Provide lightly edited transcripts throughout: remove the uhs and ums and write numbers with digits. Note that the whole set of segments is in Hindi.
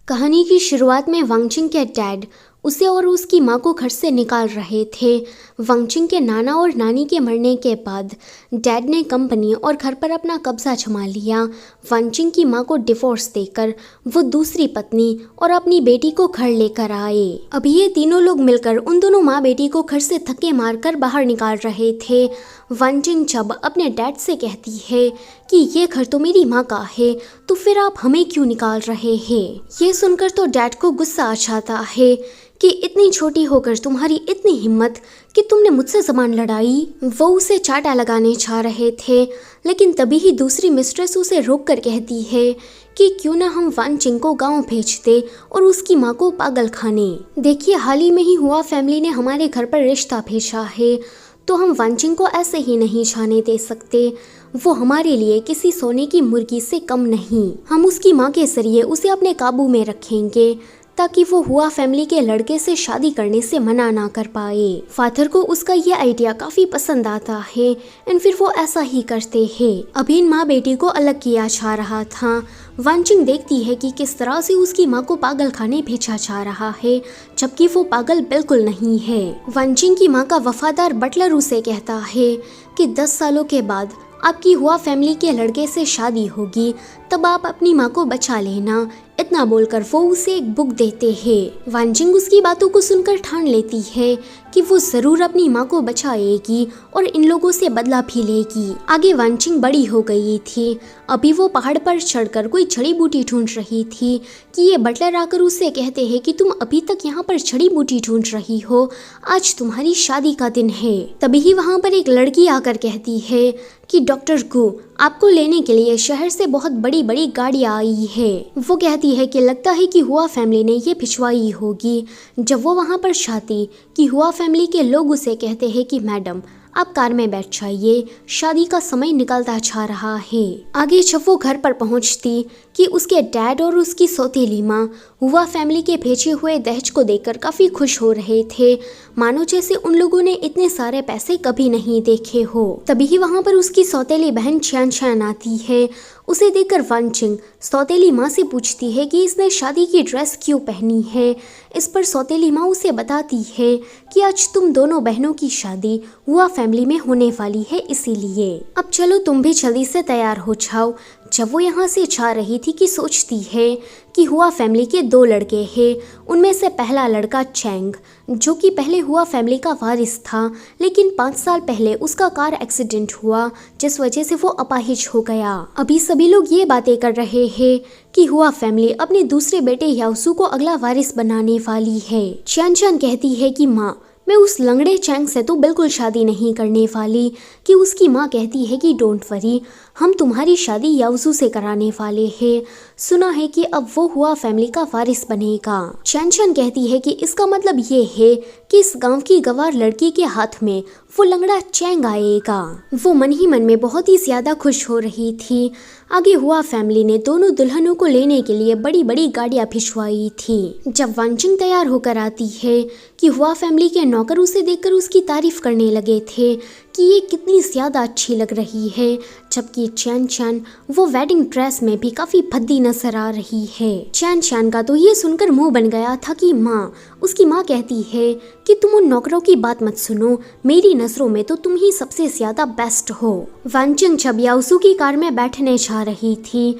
कहानी की शुरुआत में वांगचिंग के डैड उसे और उसकी माँ को घर से निकाल रहे थे। वांगचिंग के नाना और नानी के मरने के बाद डैड ने कंपनी और घर पर अपना कब्जा जमा लिया। वांगचिंग की माँ को डिवोर्स देकर वो दूसरी पत्नी और अपनी बेटी को घर लेकर आए। अभी ये तीनों लोग मिलकर उन दोनों माँ बेटी को घर से धक्के मारकर बाहर निकाल रहे थे। वांगचिंग जब अपने डैड से कहती है कि ये घर तो मेरी माँ का है, तो फिर आप हमें क्यों निकाल रहे हैं। ये सुनकर तो डैड को गुस्सा आ जाता है कि इतनी छोटी होकर तुम्हारी इतनी हिम्मत कि तुमने मुझसे ज़बान लड़ाई। वो उसे चाटा लगाने जा रहे थे, लेकिन तभी ही दूसरी मिस्ट्रेस उसे रोक कर कहती है कि क्यों ना हम वांगचिंग को गांव भेज दे और उसकी माँ को पागल खाने। देखिए, हाल ही में ही हुआ फैमिली ने हमारे घर पर रिश्ता भेजा है, तो हम वांगचिंग को ऐसे ही नहीं जाने दे सकते। वो हमारे लिए किसी सोने की मुर्गी से कम नहीं। हम उसकी माँ के जरिए उसे अपने काबू में रखेंगे ताकि वो हुआ फैमिली के लड़के से शादी करने से मना ना कर पाए। फादर को उसका ये आइडिया काफी पसंद आता है एंड फिर वो ऐसा ही करते हैं। अभी इन माँ बेटी को अलग किया जा रहा था। वांगचिंग देखती है कि किस तरह से उसकी माँ को पागल खाने भेजा जा रहा है, जबकि वो पागल बिल्कुल नहीं है। वांगचिंग की माँ का वफादार बटलर उसे कहता है कि 10 सालों के बाद आपकी हुआ फैमिली के लड़के से शादी होगी, तब आप अपनी माँ को बचा लेना। इतना बोलकर वो उसे एक बुक देते हैं। वांगचिंग उसकी बातों को सुनकर ठान लेती है कि वो जरूर अपनी माँ को बचाएगी और इन लोगों से बदला भी लेगी। आगे वांगचिंग बड़ी हो गई थी। अभी वो पहाड़ पर चढ़कर कोई जड़ी बूटी ढूंढ रही थी कि ये बटलर आकर उससे कहते हैं कि तुम अभी तक यहाँ पर जड़ी बूटी ढूंढ रही हो, आज तुम्हारी शादी का दिन है। तभी ही वहाँ पर एक लड़की आकर कहती है कि डॉक्टर गु, आपको लेने के लिए शहर से बहुत बड़ी बड़ी गाड़ियाँ आई है। वो कहती है कि लगता है कि हुआ फैमिली ने ये भिजवाई होगी। जब वो वहाँ पर जाती कि हुआ फैमिली के लोग उसे कहते हैं कि मैडम आप कार में बैठ जाइए, शादी का समय निकलता जा रहा है। आगे जब वो घर पर पहुंचती कि उसके डैड और उसकी सौतेली माँ हुआ फैमिली के भेजे हुए दहेज को देखकर काफी खुश हो रहे थे, मानो जैसे उन लोगों ने इतने सारे पैसे कभी नहीं देखे हो। तभी ही वहाँ पर उसकी सौतेली बहन चैन चैन आती है। उसे देखकर वांगचिंग सौतेली माँ से पूछती है कि इसने शादी की ड्रेस क्यों पहनी है। इस पर सौतेली माँ उसे बताती है कि आज तुम दोनों बहनों की शादी हुआ फैमिली में होने वाली है, इसीलिए अब चलो तुम भी जल्दी से तैयार हो जाओ। जब वो यहाँ से जा रही थी कि सोचती है कि हुआ फैमिली के 2 लड़के हैं। उनमें से पहला लड़का चैंग, जो कि पहले हुआ फैमिली का वारिस था, लेकिन 5 साल पहले उसका कार एक्सीडेंट हुआ, जिस वजह से वो अपाहिज हो गया। अभी सभी लोग ये बातें कर रहे हैं कि हुआ फैमिली अपने दूसरे बेटे याओसू को अगला वारिस बनाने वाली है। चैन चैन कहती है कि माँ, मैं उस लंगड़े चैंग से तो बिल्कुल शादी नहीं करने वाली। कि उसकी माँ कहती है कि डोंट वरी, हम तुम्हारी शादी याओसू से कराने वाले हैं। सुना है कि अब वो हुआ फैमिली का वारिस बनेगा। चैन चैन कहती है कि इसका मतलब ये है कि इस गांव की गंवार लड़की के हाथ में वो लंगड़ा चैंग आएगा। वो मन ही मन में बहुत ही ज्यादा खुश हो रही थी। आगे हुआ फैमिली ने दोनों दुल्हनों को लेने के लिए बड़ी बड़ी गाड़ियां भिजवाई थी। जब वांगचिंग तैयार होकर आती है कि हुआ फैमिली के नौकर उसे देखकर उसकी तारीफ करने लगे थे कि ये कितनी ज्यादा अच्छी लग रही है, जबकि चैन चैन वो वेडिंग ड्रेस में भी काफी भद्दी नजर आ रही है। चैन चैन का तो ये सुनकर मुंह बन गया था कि माँ, उसकी माँ कहती है कि तुम उन नौकरों की बात मत सुनो, मेरी नजरों में तो तुम ही सबसे ज्यादा बेस्ट हो। वांगचिंग जब याओसू की कार में बैठने जा रही थी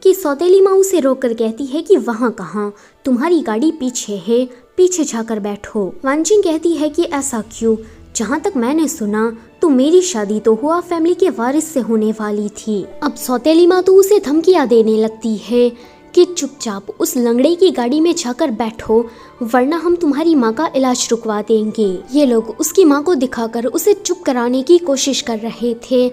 कि सौतेली माँ उसे रोककर कहती है कि वहाँ कहाँ, तुम्हारी गाड़ी पीछे है, पीछे जाकर बैठो। वांगचिंग कहती है कि ऐसा क्यों, जहाँ तक मैंने सुना तो मेरी शादी तो हुआ फैमिली के वारिस से होने वाली थी। अब सौतेली माँ तो उसे धमकियाँ देने लगती है कि चुपचाप उस लंगड़े की गाड़ी में जाकर बैठो, वरना हम तुम्हारी माँ का इलाज रुकवा देंगे। ये लोग उसकी माँ को दिखाकर उसे चुप कराने की कोशिश कर रहे थे,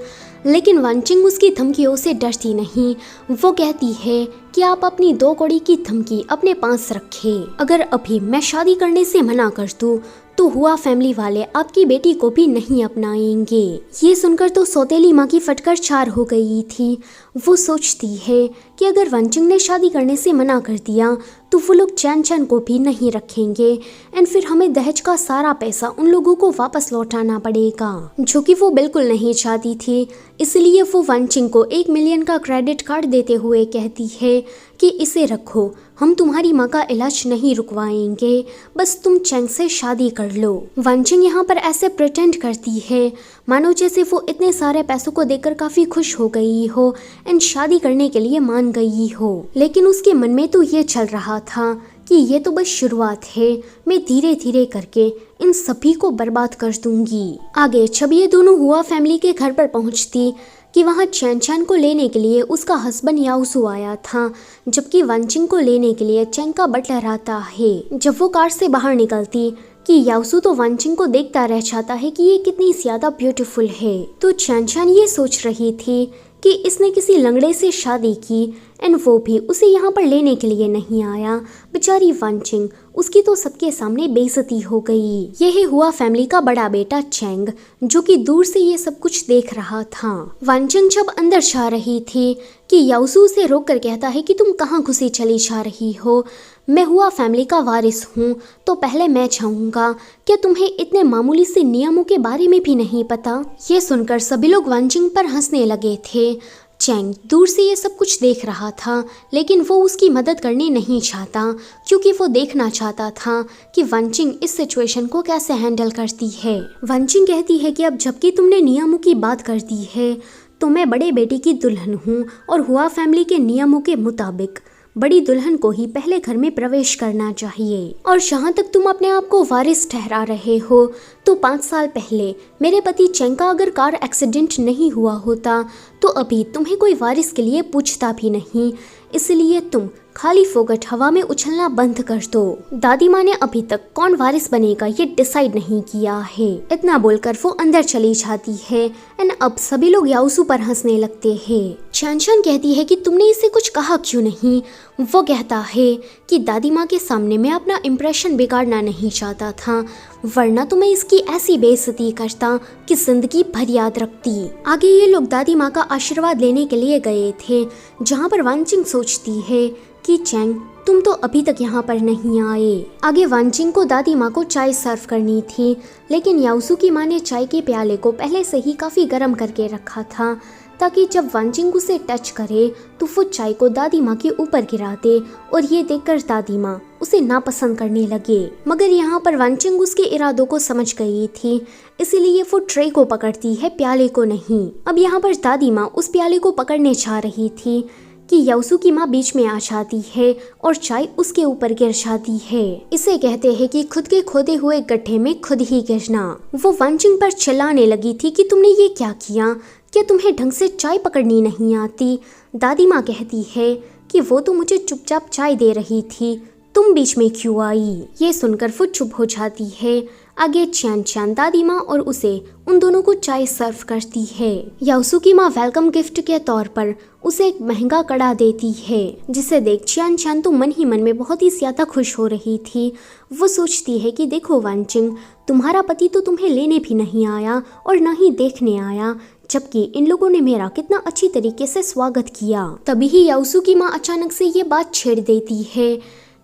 लेकिन वांगचिंग उसकी धमकियों से डरती नहीं। वो कहती है कि आप अपनी 2 कौड़ी की धमकी अपने पास रखें। अगर अभी मैं शादी करने से मना कर दूं तो हुआ फैमिली वाले आपकी बेटी को भी नहीं अपनाएंगे। ये सुनकर तो सौतेली माँ की फटकर 4 हो गई थी। वो सोचती है कि अगर वंचिंग ने शादी करने से मना कर दिया तो वो लोग चैन चैन को भी नहीं रखेंगे एंड फिर हमें दहेज का सारा पैसा उन लोगों को वापस लौटाना पड़ेगा, जो कि वो बिल्कुल नहीं चाहती थी। इसलिए वो वंचिंग को 1 मिलियन का क्रेडिट कार्ड देते हुए कहती है कि इसे रखो, हम तुम्हारी माँ का इलाज नहीं रुकवाएंगे, बस तुम चैंग से शादी कर लो। वंचिंग यहाँ पर ऐसे प्रिटेंड करती है मानो जैसे वो इतने सारे पैसों को देखकर काफी खुश हो गई हो एंड शादी करने के लिए मान गई हो, लेकिन उसके मन में तो ये चल रहा था कि ये तो बस शुरुआत है, मैं धीरे धीरे करके इन सभी को बर्बाद कर दूंगी। आगे जब ये दोनों हुआ फैमिली के घर पर पहुंचती कि वहाँ चैन चैन को लेने के लिए उसका हस्बैंड याओसू आया था, जबकि वंचिंग को लेने के लिए चैंग का बटलर आता है। जब वो कार से बाहर निकलती कि याओसू तो वंचिंग को देखता रह जाता है कि ये कितनी ज्यादा ब्यूटीफुल है, तो चैन चैन ये सोच रही थी कि इसने किसी लंगड़े से शादी की एंड वो भी उसे यहाँ पर लेने के लिए नहीं आया। बेचारी वंचिंग, उसकी तो सबके सामने बेइज्जती हो गई। यह हुआ फैमिली का बड़ा बेटा चैंग, जो कि दूर से ये सब कुछ देख रहा था। वंचिंग जब अंदर जा रही थी कि याओसू उसे रोक कर कहता है कि तुम कहाँ घुसी चली जा रही हो, मैं हुआ फैमिली का वारिस हूँ, तो पहले मैं चाहूँगा, क्या तुम्हें इतने मामूली से नियमों के बारे में भी नहीं पता? ये सुनकर सभी लोग वंचिंग पर हंसने लगे थे। चैंग दूर से ये सब कुछ देख रहा था, लेकिन वो उसकी मदद करनी नहीं चाहता, क्योंकि वो देखना चाहता था कि वंचिंग इस सिचुएशन को कैसे हैंडल करती है। वंचिंग कहती है कि अब जबकि तुमने नियमों की बात कर दी है, तो मैं बड़े बेटी की दुल्हन हूँ और हुआ फैमिली के नियमों के मुताबिक बड़ी दुल्हन को ही पहले घर में प्रवेश करना चाहिए। और जहाँ तक तुम अपने आप को वारिस ठहरा रहे हो, तो 5 साल पहले मेरे पति चैंग का अगर कार एक्सीडेंट नहीं हुआ होता तो अभी तुम्हें कोई वारिस के लिए पूछता भी नहीं, इसलिए तुम खाली फोकट हवा में उछलना बंद कर दो। दादी माँ ने अभी तक कौन वारिस बनेगा ये डिसाइड नहीं किया है। इतना बोलकर वो अंदर चली जाती है एंड अब सभी लोग याओसू पर हंसने लगते हैं। चैन चैन कहती है कि तुमने इसे कुछ कहा क्यों नहीं? वो कहता है कि दादी माँ के सामने मैं अपना इम्प्रेशन बिगाड़ना नहीं चाहता था, वरना तो मैं इसकी ऐसी बेइज्जती करता कि जिंदगी भर याद रखती। आगे ये लोग दादी माँ का आशीर्वाद लेने के लिए गए थे, जहाँ पर वंचिंग सोचती है कि चैंग तुम तो अभी तक यहाँ पर नहीं आए। आगे वंचिंग को दादी माँ को चाय सर्व करनी थी, लेकिन याओसू की माँ ने चाय के प्याले को पहले से ही काफी गर्म करके रखा था, ताकि जब वंचिंग उसे टच करे तो वो चाय को दादी माँ के ऊपर गिरा दे और ये देखकर दादी माँ उसे नापसंद करने लगे। मगर यहाँ पर वंचिंग उसके इरादों को समझ गई थी, इसीलिए वो ट्रे को पकड़ती है, प्याले को नहीं। अब यहाँ पर दादी माँ उस प्याले को पकड़ने जा रही थी कि याओसू की माँ बीच में आ जाती है और चाय उसके ऊपर गिर जाती है। इसे कहते हैं कि खुद के खोदे हुए गड्ढे में खुद ही गिरना। वो वंचिंग पर चिल्लाने लगी थी कि तुमने ये क्या किया, क्या तुम्हें ढंग से चाय पकड़नी नहीं आती? दादी माँ कहती है कि वो तो मुझे चुपचाप चाय दे रही थी, तुम बीच में क्यों आई? ये सुनकर वो चुप हो जाती है। आगे चैन चैन दादी माँ और उसे उन दोनों को चाय सर्व करती है। याओसू की माँ वेलकम गिफ्ट के तौर पर उसे एक महंगा कड़ा देती है, जिसे देख चैन चैन तो मन ही मन में बहुत ही ज्यादा खुश हो रही थी। वो सोचती है कि देखो वंचिंग, तुम्हारा पति तो तुम्हें लेने भी नहीं आया और ना ही देखने आया, जबकि इन लोगों ने मेरा कितना अच्छी तरीके से स्वागत किया। तभी ही याओसू की माँ अचानक से ये बात छेड़ देती है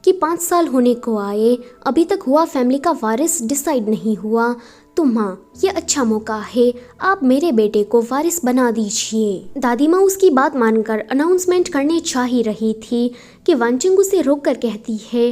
कि 5 साल होने को आए, अभी तक हुआ फैमिली का वारिस डिसाइड नहीं हुआ, तो माँ ये अच्छा मौका है, आप मेरे बेटे को वारिस बना दीजिए। दादी माँ उसकी बात मानकर अनाउंसमेंट करने चाह ही रही थी कि वंचिंग उसे रोक कर कहती है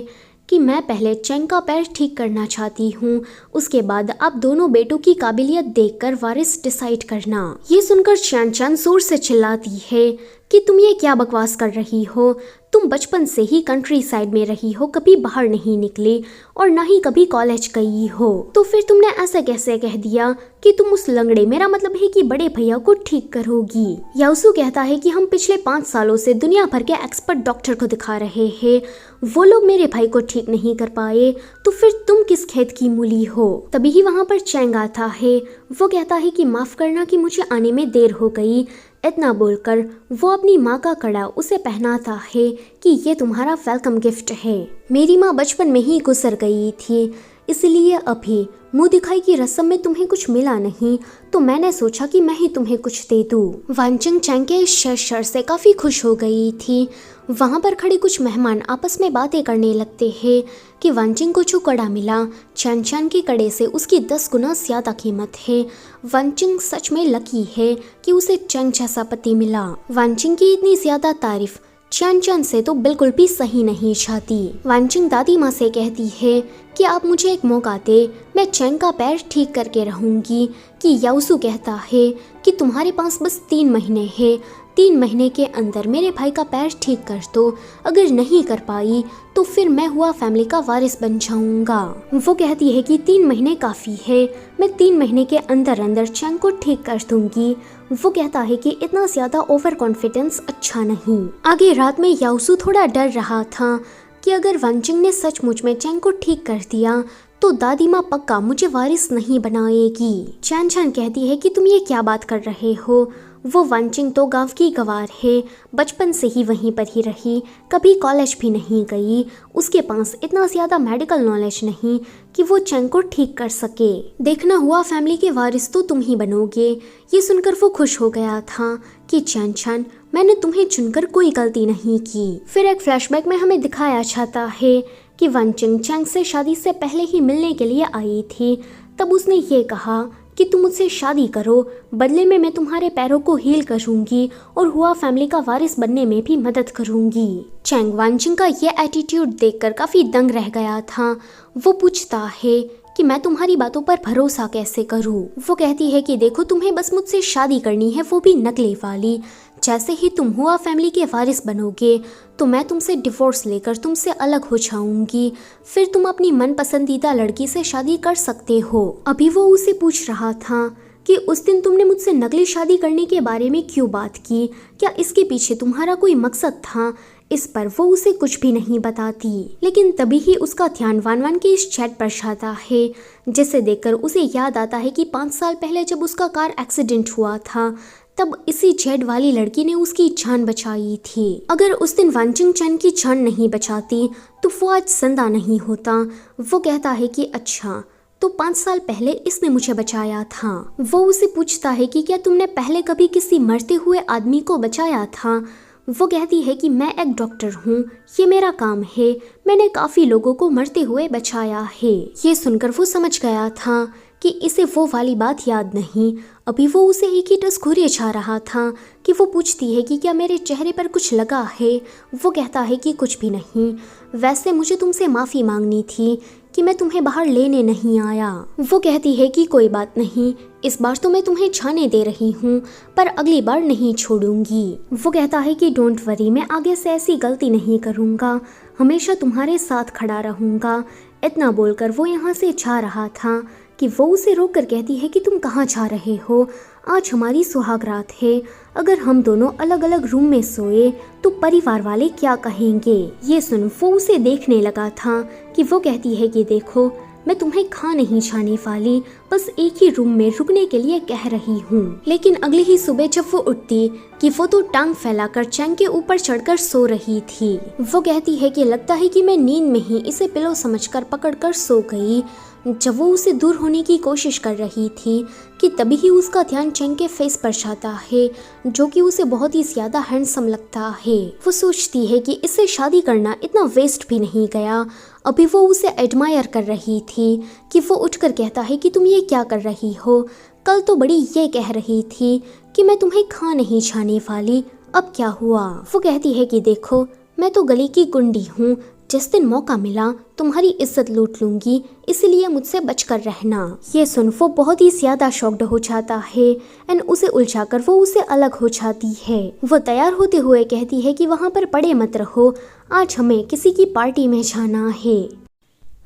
कि मैं पहले चैंग का पैर ठीक करना चाहती हूँ, उसके बाद आप दोनों बेटों की काबिलियत देखकर वारिस डिसाइड करना। ये सुनकर चैन चैन जोर से चिल्लाती है कि तुम ये क्या बकवास कर रही हो, तुम बचपन से ही कंट्री साइड में रही हो, कभी बाहर नहीं निकली और ना ही कभी कॉलेज गई हो, तो फिर तुमने ऐसा कैसे कह दिया कि तुम उस लंगड़े, मेरा मतलब है कि बड़े भैया को ठीक करोगी? याओसू कहता है कि हम पिछले 5 सालों से दुनिया भर के एक्सपर्ट डॉक्टर को दिखा रहे हैं, वो लोग मेरे भाई को ठीक नहीं कर पाए, तो फिर तुम किस खेत की मूली हो? तभी ही वहाँ पर चैंग आता है। वो कहता है कि माफ करना कि मुझे आने में देर हो गई। इतना बोलकर वो अपनी माँ का कड़ा उसे पहनाता है कि ये तुम्हारा वेलकम गिफ्ट है। मेरी माँ बचपन में ही गुजर गई थी, इसलिए अभी मुंह दिखाई की रस्म में तुम्हें कुछ मिला नहीं तो मैंने सोचा कि मैं ही तुम्हें कुछ दे दूं। वांचंग चैंग के इस शर्त से काफ़ी खुश हो गई थी। वहाँ पर खड़े कुछ मेहमान आपस में बातें करने लगते हैं कि वांचंग को जो कड़ा मिला चैन चैन के कड़े से उसकी 10 गुना ज़्यादा कीमत है। वांचंग सच में लकी है कि उसे चैंग जैसा पति मिला। वांचंग की इतनी ज़्यादा तारीफ चैन चैन से तो बिल्कुल भी सही नहीं चाहती। वांचंग दादी माँ से कहती है कि आप मुझे एक मौका दे, मैं चैंग का पैर ठीक करके रहूंगी। कि याओसू कहता है कि तुम्हारे पास बस 3 महीने हैं, 3 महीने के अंदर मेरे भाई का पैर ठीक कर दो। अगर नहीं कर पाई तो फिर मैं हुआ फैमिली का वारिस बन जाऊंगा। वो कहती है कि 3 महीने काफ़ी है, मैं 3 महीने के अंदर अंदर चैंग को ठीक कर दूंगी। वो कहता है कि इतना ज़्यादा ओवर कॉन्फिडेंस अच्छा नहीं। आगे रात में याओसू थोड़ा डर रहा था कि अगर वांचंग ने सचमुच में चैंग को ठीक कर दिया तो दादी माँ पक्का मुझे वारिस नहीं बनाएगी। चैन चैन कहती है कि तुम ये क्या बात कर रहे हो। वो वांचंग तो गांव की गवार है, बचपन से ही वहीं पर ही रही, कभी कॉलेज भी नहीं गई। उसके पास इतना ज़्यादा मेडिकल नॉलेज नहीं कि वो चैंग को ठीक कर सके। देखना हुआ फैमिली के वारिस तो तुम ही बनोगे। ये सुनकर वो खुश हो गया था कि चैन चैन मैंने तुम्हें चुनकर कोई गलती नहीं की। फिर एक फ्लैशबैक में हमें दिखाया जाता है कि वांचंग चैंग से शादी से पहले ही मिलने के लिए आई थी। तब उसने ये कहा कि तुम मुझसे शादी करो, बदले में मैं तुम्हारे पैरों को हील करूंगी और हुआ फैमिली का वारिस बनने में भी मदद करूंगी। चैंग वांचंग का ये एटीट्यूड देखकर काफ़ी दंग रह गया था। वो पूछता है कि मैं तुम्हारी बातों पर भरोसा कैसे करूं। वो कहती है कि देखो तुम्हें बस मुझसे शादी करनी है, वो भी नकली वाली। जैसे ही तुम हुआ फैमिली के वारिस बनोगे तो मैं तुमसे डिवोर्स लेकर तुमसे अलग हो जाऊंगी। फिर तुम अपनी मन पसंदीदा लड़की से शादी कर सकते हो। अभी वो उसे पूछ रहा था कि उस दिन तुमने मुझसे नकली शादी करने के बारे में क्यों बात की, क्या इसके पीछे तुम्हारा कोई मकसद था। इस पर वो उसे कुछ भी नहीं बताती। लेकिन तभी ही उसका ध्यान वान वान के इस चैट पर जाता है, जिसे देखकर उसे याद आता है कि 5 साल पहले जब उसका कार एक्सीडेंट हुआ था तब इसी जेड वाली लड़की ने उसकी जान बचाई थी। अगर उस दिन वांचंग चैन की जान नहीं बचाती तो वो आज जिंदा नहीं होता। वो कहता है कि अच्छा तो 5 साल पहले इसने मुझे बचाया था। वो उसे पूछता है कि क्या तुमने पहले कभी किसी मरते हुए आदमी को बचाया था। वो कहती है कि मैं एक डॉक्टर हूँ, ये मेरा काम है, मैंने काफ़ी लोगों को मरते हुए बचाया है। ये सुनकर वो समझ गया था कि इसे वो वाली बात याद नहीं। अभी वो उसे एक ही टस घूरे जा रहा था कि वो पूछती है कि क्या मेरे चेहरे पर कुछ लगा है। वो कहता है कि कुछ भी नहीं, वैसे मुझे तुमसे माफ़ी मांगनी थी कि मैं तुम्हें बाहर लेने नहीं आया। वो कहती है कि कोई बात नहीं, इस बार तो मैं तुम्हें जाने दे रही हूँ पर अगली बार नहीं छोड़ूंगी। वो कहता है कि डोंट वरी, मैं आगे से ऐसी गलती नहीं करूँगा, हमेशा तुम्हारे साथ खड़ा रहूँगा। इतना बोलकर वो यहाँ से जा रहा था कि वो उसे रोक कर कहती है कि तुम कहाँ जा रहे हो, आज हमारी सुहाग रात है, अगर हम दोनों अलग अलग रूम में सोए तो परिवार वाले क्या कहेंगे। ये सुन वो उसे देखने लगा था कि वो कहती है कि देखो मैं तुम्हें खा नहीं जाने वाली, बस एक ही रूम में रुकने के लिए कह रही हूँ। लेकिन अगली ही सुबह जब वो उठती कि वो तो टांग फैलाकर चैंग के ऊपर चढ़कर सो रही थी। वो कहती है कि लगता है कि मैं नींद में ही इसे पिलो समझकर पकड़कर सो गई। जब वो उसे दूर होने की कोशिश कर रही थी कि तभी ही उसका ध्यान चैंग के फेस पर जाता है, जो कि उसे बहुत ही ज्यादा हैंडसम लगता है। वो सोचती है कि इससे शादी करना इतना वेस्ट भी नहीं गया। अभी वो उसे एडमायर कर रही थी कि वो उठकर कहता है कि तुम ये क्या कर रही हो, कल तो बड़ी ये कह रही थी कि मैं तुम्हें खा नहीं जाने वाली, अब क्या हुआ। वो कहती है कि देखो मैं तो गली की गुंडी हूँ, जिस दिन मौका मिला तुम्हारी इज्जत लूट लूंगी, इसलिए मुझसे बचकर रहना। ये सुन वो बहुत ही ज्यादा शॉक्ड हो जाता है एंड उसे उलझाकर वो उससे अलग हो जाती है। वो तैयार होते हुए कहती है कि वहाँ पर पड़े मत रहो, आज हमें किसी की पार्टी में जाना है।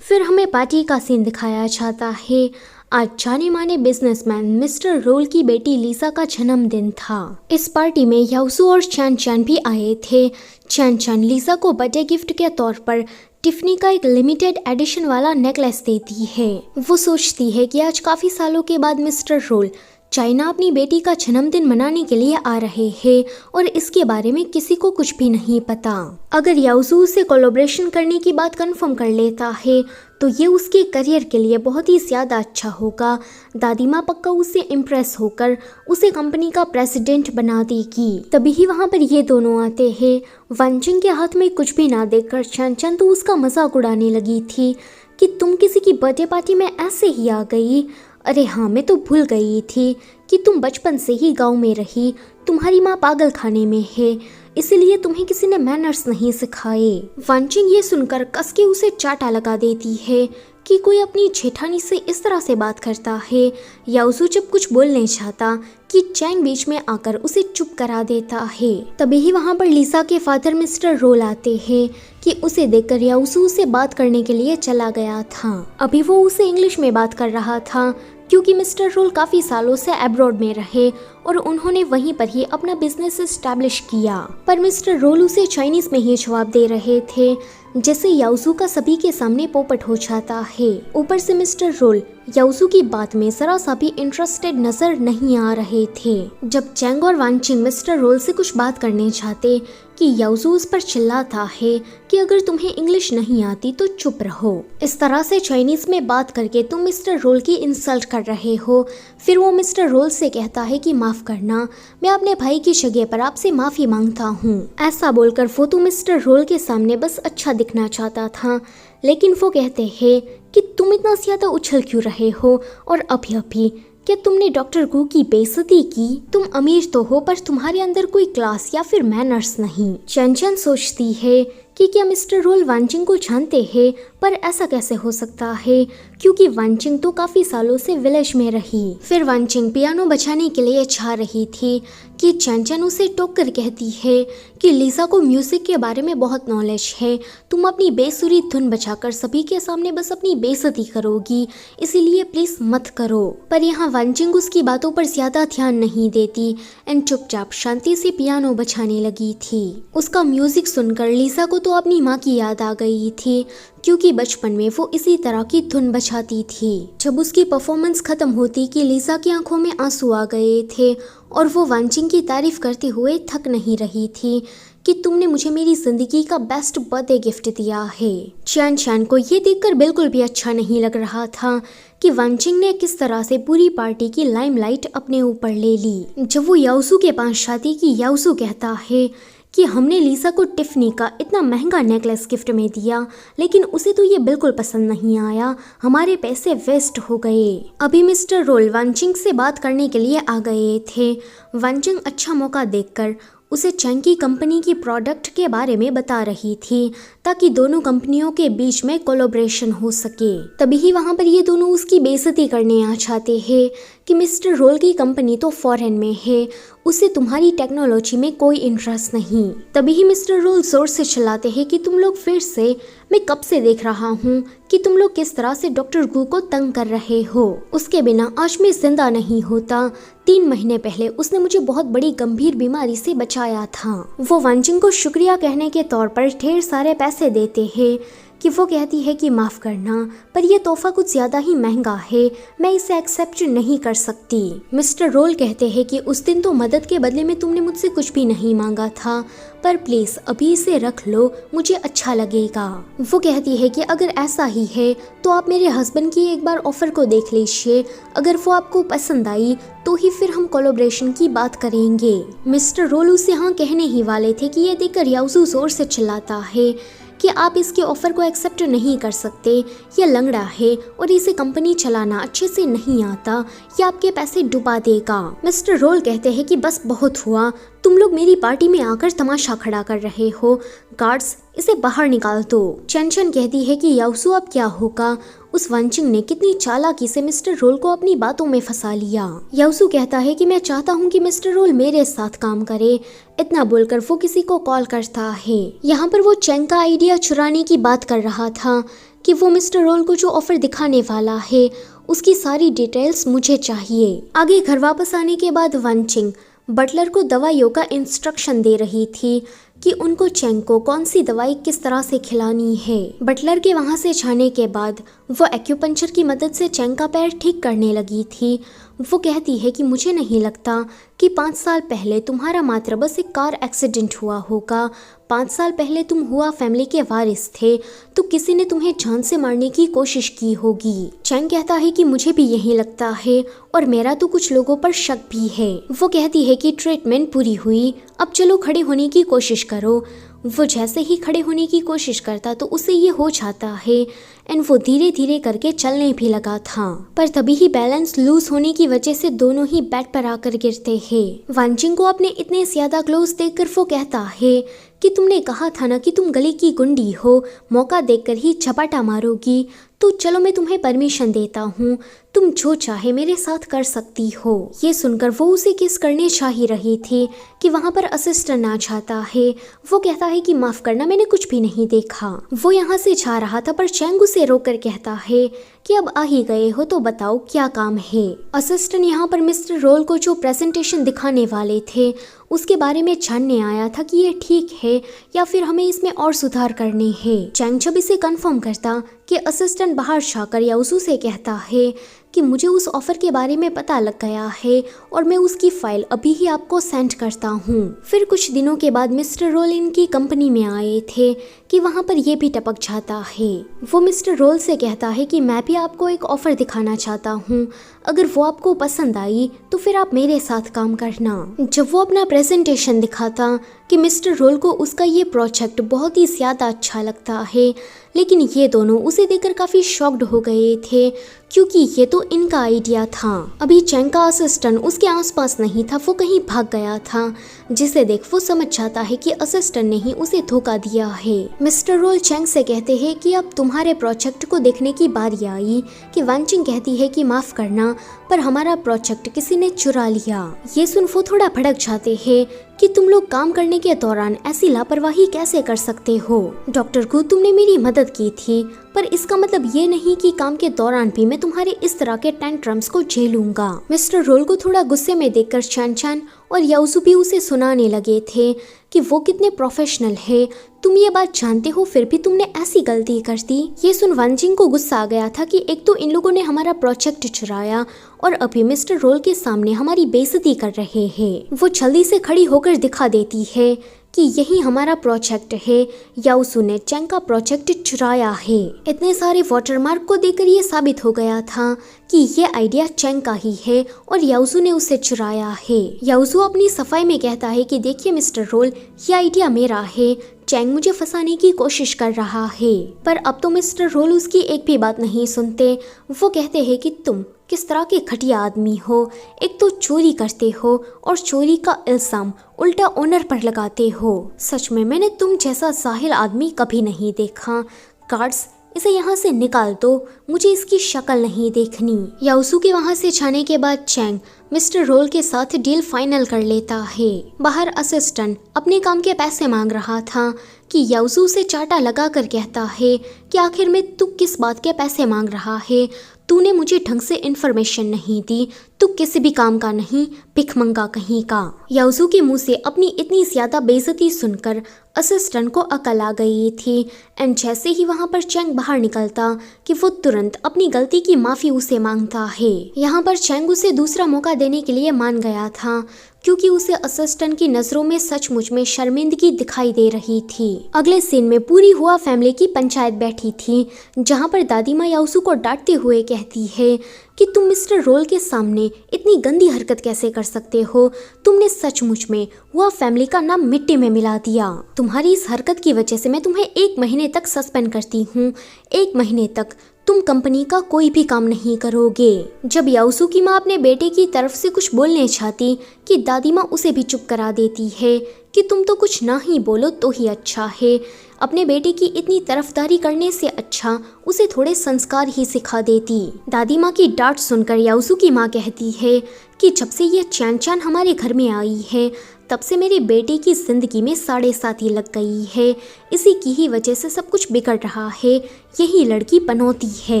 फिर हमें पार्टी का सीन दिखाया जाता है। आज जाने माने बिजनेसमैन मिस्टर रोल की बेटी लीसा का जन्मदिन था। इस पार्टी में याओसू और चैन चैन भी आए थे। चैन चैन लीसा को बर्थडे गिफ्ट के तौर पर टिफनी का एक लिमिटेड एडिशन वाला नेकलेस देती है। वो सोचती है कि आज काफ़ी सालों के बाद मिस्टर रोल चाइना अपनी बेटी का जन्मदिन मनाने के लिए आ रहे हैं और इसके बारे में किसी को कुछ भी नहीं पता। अगर याओजू से कोलैबोरेशन करने की बात कंफर्म कर लेता है तो ये उसके करियर के लिए बहुत ही ज़्यादा अच्छा होगा। दादी माँ पक्का उससे इम्प्रेस होकर उसे कंपनी का प्रेसिडेंट बना देगी। तभी ही वहाँ पर ये दोनों आते हैं। वांचिंग के हाथ में कुछ भी ना देखकर चैन चैन तो उसका मजाक उड़ाने लगी थी कि तुम किसी की बर्थडे पार्टी में ऐसे ही आ गई। अरे हाँ, मैं तो भूल गई थी कि तुम बचपन से ही गांव में रही। तुम्हारी माँ पागल खाने में है, इसीलिए तुम्हें किसी ने मैनर्स नहीं सिखाए। वांचिंग ये सुनकर कस के उसे चाटा लगा देती है कि कोई अपनी जेठानी से इस तरह से बात करता है। याओजू जब कुछ बोलने चाहता कि चैंग बीच में आकर उसे चुप करा देता है। तभी ही वहाँ पर लीसा के फादर मिस्टर रोल आते हैं कि उसे देखकर याओजू से बात करने के लिए चला गया था। अभी वो उसे इंग्लिश में बात कर रहा था क्योंकि मिस्टर रोल काफ़ी सालों से अब्रॉड में रहे और उन्होंने वहीं पर ही अपना बिजनेस एस्टैब्लिश किया। पर मिस्टर रोल उसे चाइनीज में ही जवाब दे रहे थे, जैसे याओजू का सभी के सामने पोपट हो जाता है। ऊपर से मिस्टर रोल याओजू की बात में जरा सा भी इंटरेस्टेड नजर नहीं आ रहे थे। जब चैंग और वांचिंग मिस्टर रोल से कुछ बात करने चाहते कि याओजू उस पर चिल्लाता है कि अगर तुम्हें इंग्लिश नहीं आती तो चुप रहो। इस तरह से चाइनीज में बात करके तुम मिस्टर रोल की इंसल्ट कर रहे हो। फिर वो मिस्टर रोल से कहता है कि माफ करना, मैं अपने भाई की जगह पर आपसे माफी मांगता हूँ। ऐसा बोलकर वो तो मिस्टर रोल के सामने बस अच्छा दिखना चाहता था, लेकिन वो कहते हैं कि तुम इतना ज्यादा उछल क्यों रहे हो और अभी क्या तुमने डॉक्टर गू की बेइज्जती की? तुम अमीर तो हो पर तुम्हारे अंदर कोई क्लास या फिर मैनर्स नहीं। चैन चैन सोचती है कि क्या मिस्टर रोल वांचिंग को जानते हैं, पर ऐसा कैसे हो सकता है क्योंकि वांचिंग तो काफी सालों से विलेज में रही। फिर वांचिंग पियानो बजाने के लिए चाह रही थी कि चैन चैन उसे टोक कर कहती है कि लीसा को म्यूजिक के बारे में बहुत नॉलेज है, तुम अपनी बेसुरी धुन बजाकर सभी के सामने बस अपनी बेइज्जती करोगी, इसीलिए प्लीज मत करो। पर यहाँ वांचिंग उसकी बातों पर ज्यादा ध्यान नहीं देती एंड चुपचाप शांति से पियानो बजाने लगी थी। उसका म्यूजिक सुनकर लीसा को तो अपनी माँ की याद आ गई थी क्योंकि बचपन में वो इसी तरह की धुन बजाती थी। जब उसकी परफॉर्मेंस खत्म होती कि लीसा की आंखों में आंसू आ गए थे और वो वांचिंग की तारीफ करते हुए थक नहीं रही थी कि तुमने मुझे मेरी जिंदगी का बेस्ट बर्थडे गिफ्ट दिया है। चैन चैन को ये देखकर बिल्कुल भी अच्छा नहीं लग रहा था कि वांचिंग ने किस तरह से पूरी पार्टी की लाइमलाइट अपने ऊपर ले ली। जब वो याओजू के पास जाती कि याओजू कहता है कि हमने लीसा को टिफनी का इतना महंगा नेकलेस गिफ्ट में दिया, लेकिन उसे तो ये बिल्कुल पसंद नहीं आया, हमारे पैसे वेस्ट हो गए। अभी मिस्टर रोल वांचिंग से बात करने के लिए आ गए थे। वांचिंग अच्छा मौका देखकर उसे चैंग की कंपनी की प्रोडक्ट के बारे में बता रही थी ताकि दोनों कंपनियों के बीच में कोलैबोरेशन हो सके। तभी ही वहाँ पर ये दोनों उसकी बेइज्जती करने आ जाते हैं कि मिस्टर रोल की कंपनी तो फॉरेन में है, उसे तुम्हारी टेक्नोलॉजी में कोई इंटरेस्ट नहीं। तभी ही मिस्टर रोल जोर से चिल्लाते हैं कि तुम लोग फिर से, मैं कब से देख रहा हूँ कि तुम लोग किस तरह से डॉक्टर गू को तंग कर रहे हो, उसके बिना आज मैं जिंदा नहीं होता। 3 महीने पहले उसने मुझे बहुत बड़ी गंभीर बीमारी से बचाया था। वो वांचिंग को शुक्रिया कहने के तौर पर ढेर सारे पैसे देते हैं कि वो कहती है कि माफ़ करना, पर यह तोहफा कुछ ज़्यादा ही महंगा है, मैं इसे एक्सेप्ट नहीं कर सकती। मिस्टर रोल कहते हैं कि उस दिन तो मदद के बदले में तुमने मुझसे कुछ भी नहीं मांगा था, पर प्लीज़ अभी इसे रख लो, मुझे अच्छा लगेगा। वो कहती है कि अगर ऐसा ही है तो आप मेरे हस्बैंड की एक बार ऑफ़र को देख लीजिए, अगर वो आपको पसंद आई तो ही फिर हम कोलैबोरेशन की बात करेंगे। मिस्टर रोल उसे हाँ कहने ही वाले थे कि ये देखकर याओजू जोर से चिल्लाता है कि आप इसके ऑफर को एक्सेप्ट नहीं कर सकते, ये लंगड़ा है और इसे कंपनी चलाना अच्छे से नहीं आता, ये आपके पैसे डुबा देगा। मिस्टर रोल कहते हैं कि बस बहुत हुआ, तुम लोग मेरी पार्टी में आकर तमाशा खड़ा कर रहे हो, गार्ड्स इसे बाहर निकाल दो। चैन चैन कहती है कि याओजू अब क्या होगा, उस वांचिंग ने कितनी चालाकी से मिस्टर रोल को अपनी बातों में फंसा लिया। याओजू कहता है कि मैं चाहता हूँ कि मिस्टर रोल मेरे साथ काम करे। इतना बोलकर वो किसी को कॉल करता है। यहाँ पर वो चैंग का आइडिया चुराने की बात कर रहा था कि वो मिस्टर रोल को जो ऑफर दिखाने वाला है उसकी सारी डिटेल्स मुझे चाहिए। आगे घर वापस आने के बाद वांचिंग बटलर को दवाइयों का इंस्ट्रक्शन दे रही थी कि उनको चैंग को कौन सी दवाई किस तरह से खिलानी है। बटलर के वहाँ से जाने के बाद वो एक्यूपंक्चर की मदद से चैंग का पैर ठीक करने लगी थी। वो कहती है कि मुझे नहीं लगता कि 5 साल पहले तुम्हारा मात्र बस एक कार एक्सीडेंट हुआ होगा। 5 साल पहले तुम हुआ फैमिली के वारिस थे, तो किसी ने तुम्हें जान से मारने की कोशिश की होगी। चैंग कहता है कि मुझे भी यही लगता है और मेरा तो कुछ लोगों पर शक भी है। वो कहती है कि ट्रीटमेंट पूरी हुई, अब चलो खड़े होने की कोशिश करो। वो जैसे ही खड़े होने की कोशिश करता तो उसे ये हो जाता है एंड वो धीरे धीरे करके चलने भी लगा था, पर तभी ही बैलेंस लूज होने की वजह से दोनों ही बेड पर आकर गिरते हैं। वांचिंग को अपने इतने ज्यादा क्लोज देखकर वो कहता है कि तुमने कहा था ना कि तुम गले की गुंडी हो, मौका देखकर ही झपटा मारोगी, तो चलो मैं तुम्हें परमिशन देता हूँ, तुम जो चाहे मेरे साथ कर सकती हो। ये सुनकर वो उसे किस करने चाह ही रही थी कि वहाँ पर असिस्टेंट आ जाता है। वो कहता है कि माफ करना, मैंने कुछ भी नहीं देखा। वो यहाँ से जा रहा था पर चैंग उसे रोककर कहता है कि अब आ ही गए हो तो बताओ क्या काम है। असिस्टेंट यहाँ पर मिस्टर रोल को जो प्रेजेंटेशन दिखाने वाले थे उसके बारे में जानने आया था कि ये ठीक है या फिर हमें इसमें और सुधार करने हैं। चैंग जब इसे कंफर्म करता कि असिस्टेंट बाहर जाकर याओसू से कहता है कि मुझे उस ऑफर के बारे में पता लग गया है और मैं उसकी फाइल अभी ही आपको सेंड करता हूँ। फिर कुछ दिनों के बाद मिस्टर रोल इनकी कंपनी में आए थे कि वहाँ पर ये भी टपक जाता है। वो मिस्टर रोल से कहता है कि मैं भी आपको एक ऑफर दिखाना चाहता हूँ, अगर वो आपको पसंद आई तो फिर आप मेरे साथ काम करना। जब वो अपना प्रेजेंटेशन दिखाता कि मिस्टर रोल को उसका ये प्रोजेक्ट बहुत ही ज्यादा अच्छा लगता है, लेकिन ये दोनों उसे देखकर काफी शॉक्ड हो गए थे क्योंकि ये तो इनका आइडिया था। अभी चैंग का असिस्टेंट उसके आसपास नहीं था, वो कहीं भाग गया था, जिसे देख वो समझ जाता है कि असिस्टेंट ने ही उसे धोखा दिया है। मिस्टर रोल चैंग से कहते हैं कि अब तुम्हारे प्रोजेक्ट को देखने की बारी आई कि वांचिंग कहती है कि माफ करना पर हमारा प्रोजेक्ट किसी ने चुरा लिया। ये सुन वो थोड़ा भड़क जाते हैं कि तुम लोग काम करने के दौरान ऐसी लापरवाही कैसे कर सकते हो। डॉक्टर को तुमने मेरी मदद की थी पर इसका मतलब ये नहीं कि काम के दौरान भी मैं तुम्हारे इस तरह के टेंट्रम्स को झेलूंगा। मिस्टर रोल को थोड़ा गुस्से में देखकर चैन चैन और याओसू भी उसे सुनाने लगे थे कि वो कितने प्रोफेशनल है, तुम ये बात जानते हो फिर भी तुमने ऐसी गलती कर दी। ये सुन वांचिंग को गुस्सा आ गया था कि एक तो इन लोगों ने हमारा प्रोजेक्ट चुराया और अभी मिस्टर रोल के सामने हमारी बेइज्जती कर रहे हैं। वो जल्दी से खड़ी होकर दिखा देती है कि यही हमारा प्रोजेक्ट है, याओसू ने चैंग का प्रोजेक्ट चुराया है। इतने सारे वाटरमार्क को देखकर ये साबित हो गया था कि ये आइडिया चैंग का ही है और याओसू ने उसे चुराया है। याओसू अपनी सफाई में कहता है कि देखिए मिस्टर रोल, ये आइडिया मेरा है, चैंग मुझे फंसाने की कोशिश कर रहा है। पर अब तो मिस्टर रोल उसकी एक भी बात नहीं सुनते। वो कहते हैं कि तुम किस तरह के घटिया आदमी हो, एक तो चोरी करते हो और चोरी का इल्जाम उल्टा ओनर पर लगाते हो। सच में मैंने तुम जैसा साहिल आदमी कभी नहीं देखा। गार्ड्स, इसे यहाँ से निकाल दो, मुझे इसकी शक्ल नहीं देखनी। याओसू के वहाँ से जाने के बाद चैंग मिस्टर रोल के साथ डील फाइनल कर लेता है। बाहर असिस्टेंट अपने काम के पैसे मांग रहा था कि याओसू से चाटा लगाकर कहता है कि आखिर में तू किस बात के पैसे मांग रहा है, तूने मुझे ढंग से इन्फॉर्मेशन नहीं दी, तू किसी भी काम का नहीं, भिखमंगा कहीं का। याओसू के मुंह से अपनी इतनी ज्यादा बेइज्जती सुनकर असिस्टेंट को अकल आ गई थी एंड जैसे ही वहां पर चैंग बाहर निकलता कि वो तुरंत अपनी गलती की माफी उसे मांगता है। यहाँ पर चैंग उसे दूसरा मौका देने के लिए मान गया था क्योंकि उसे असिस्टेंट की नजरों में सचमुच में शर्मिंदगी दिखाई दे रही थी। अगले सीन में पूरी हुआ फैमिली की पंचायत बैठी थी जहां पर दादी माँ याओसू को डांटते हुए कहती है कि तुम मिस्टर रोल के सामने इतनी गंदी हरकत कैसे कर सकते हो, तुमने सचमुच में हुआ फैमिली का नाम मिट्टी में मिला दिया। तुम्हारी इस हरकत की वजह से मैं तुम्हें 1 महीने तक सस्पेंड करती हूँ। 1 महीने तक तुम कंपनी का कोई भी काम नहीं करोगे। जब याओसू की माँ अपने बेटे की तरफ से कुछ बोलने चाहती कि दादी माँ उसे भी चुप करा देती है कि तुम तो कुछ ना ही बोलो तो ही अच्छा है। अपने बेटे की इतनी तरफदारी करने से अच्छा उसे थोड़े संस्कार ही सिखा देती। दादी माँ की डांट सुनकर याओसू की माँ कहती है कि जब से ये चैन चैन हमारे घर में आई है तब से मेरे बेटे की जिंदगी में 7.5 लग गई है। इसी की ही वजह से सब कुछ बिगड़ रहा है, यही लड़की पनौती है।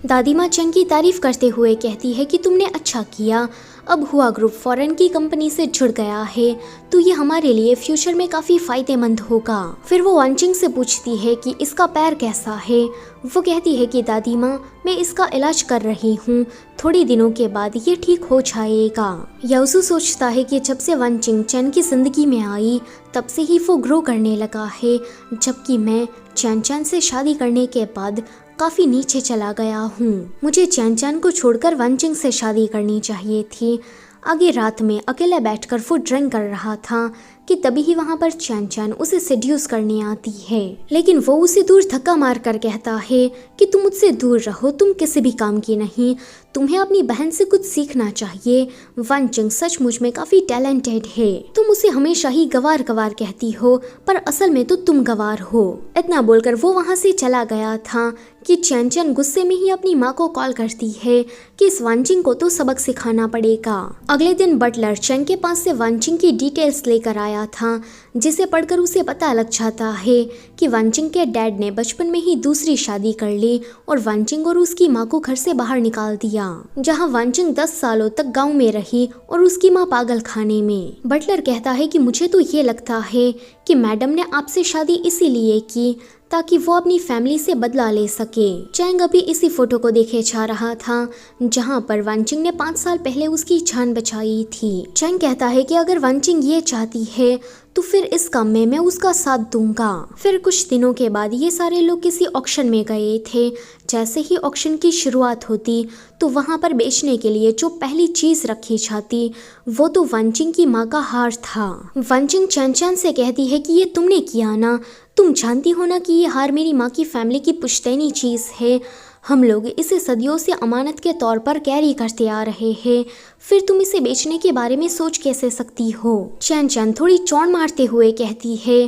दादी माँ चैंग की तारीफ करते हुए कहती है कि तुमने अच्छा किया, अब हुआ ग्रुप फॉरेन की कंपनी से जुड़ गया है, तो ये हमारे लिए फ्यूचर में काफी फायदेमंद होगा। फिर वो वांचिंग से पूछती है कि इसका पैर कैसा है। वो कहती है कि दादी माँ, मैं इसका इलाज कर रही हूँ, थोड़े दिनों के बाद ये ठीक हो जाएगा। याओसू सोचता है कि जब से वांचिंग चैन की जिंदगी में आई तब से ही वो ग्रो करने लगा है, जबकि मैं चैन चैन से शादी करने के बाद काफी नीचे चला गया हूँ। मुझे चैन चैन को छोड़कर वांचिंग से शादी करनी चाहिए थी। आगे रात में अकेले बैठकर वो ड्रिंक कर रहा था कि तभी ही वहाँ पर चैन चैन उसे सेड्यूस करने आती है, लेकिन वो उसे दूर धक्का मार कर कहता है कि तुम मुझसे दूर रहो, तुम किसी भी काम की नहीं, तुम्हें अपनी बहन से कुछ सीखना चाहिए। वांचिंग सचमुच में काफी टैलेंटेड है, तुम उसे हमेशा ही गवार गवार कहती हो, पर असल में तो तुम गवार हो। इतना बोलकर वो वहाँ से चला गया था कि चैन चैन गुस्से में ही अपनी माँ को कॉल करती है कि इस वांचिंग को तो सबक सिखाना पड़ेगा। अगले दिन बटलर चैन के पास से वांचिंग की डिटेल्स लेकर आया था, जिसे पढ़कर उसे पता लग जाता है कि वांचिंग के डैड ने बचपन में ही दूसरी शादी कर ली और वांचिंग और उसकी माँ को घर से बाहर निकाल दिया, जहाँ वांचिंग 10 सालों तक गांव में रही और उसकी माँ पागल खाने में। बटलर कहता है कि मुझे तो ये लगता है कि मैडम ने आपसे शादी इसीलिए की ताकि वो अपनी फैमिली से बदला ले सके। चैंग अभी इसी फोटो को देखे जा रहा था जहाँ पर वांचिंग ने 5 साल पहले उसकी जान बचाई थी। चैंग कहता है कि अगर वांचिंग ये चाहती है तो फिर इस काम में मैं उसका साथ दूंगा। फिर कुछ दिनों के बाद ये सारे लोग किसी ऑक्शन में गए थे। जैसे ही ऑक्शन की शुरुआत होती तो वहाँ पर बेचने के लिए जो पहली चीज रखी जाती वो तो वांचिंग की माँ का हार था। वांचिंग चैन चैन से कहती है कि ये तुमने किया ना, तुम जानती हो ना कि ये हार मेरी माँ की फैमिली की पुश्तैनी चीज है, हम लोग इसे सदियों से अमानत के तौर पर कैरी करते आ रहे हैं, फिर तुम इसे बेचने के बारे में सोच कैसे सकती हो। चैन चैन थोड़ी चौड़ मारते हुए कहती है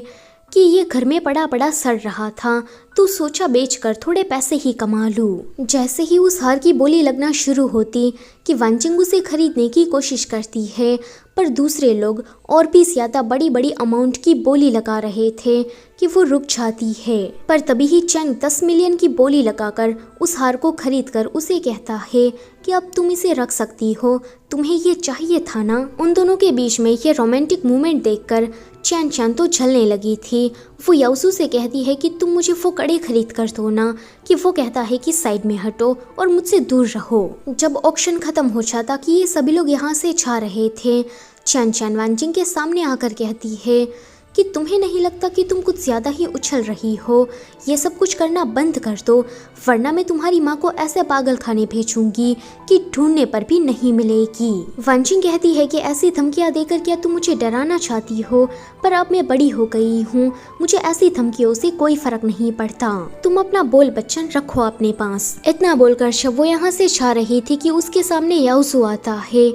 कि ये घर में पड़ा पड़ा सड़ रहा था तो सोचा बेचकर थोड़े पैसे ही कमा लूं। जैसे ही उस हार की बोली लगना शुरू होती कि वांचिंग उसे खरीदने की कोशिश करती है, पर दूसरे लोग और भी ज्यादा बड़ी बड़ी अमाउंट की बोली लगा रहे थे कि वो रुक जाती है। पर तभी ही चैंग 10 मिलियन की बोली लगाकर उस हार को खरीदकर उसे कहता है कि अब तुम इसे रख सकती हो, तुम्हें ये चाहिए था ना। उन दोनों के बीच में ये रोमांटिक मूवमेंट देखकर चैन चैन तो जलने लगी थी। वो याओसू से कहती है कि तुम मुझे वो कड़े खरीद कर दो ना, कि वो कहता है कि साइड में हटो और मुझसे दूर रहो। जब ऑक्शन खत्म हो जाता कि ये सभी लोग यहाँ से जा रहे थे, चैन चैन वांचिंग के सामने आकर कहती है कि तुम्हें नहीं लगता कि तुम कुछ ज्यादा ही उछल रही हो, ये सब कुछ करना बंद कर दो, वरना मैं तुम्हारी माँ को ऐसे पागल खाने भेजूंगी कि ढूंढने पर भी नहीं मिलेगी। वांचिंग कहती है कि ऐसी धमकियाँ देकर क्या तुम मुझे डराना चाहती हो, पर अब मैं बड़ी हो गई हूँ, मुझे ऐसी धमकियों से कोई फर्क नहीं पड़ता, तुम अपना बोल बच्चन रखो अपने पास। इतना बोलकर जब वो यहाँ से जा रही थी कि उसके सामने याओसू आता है।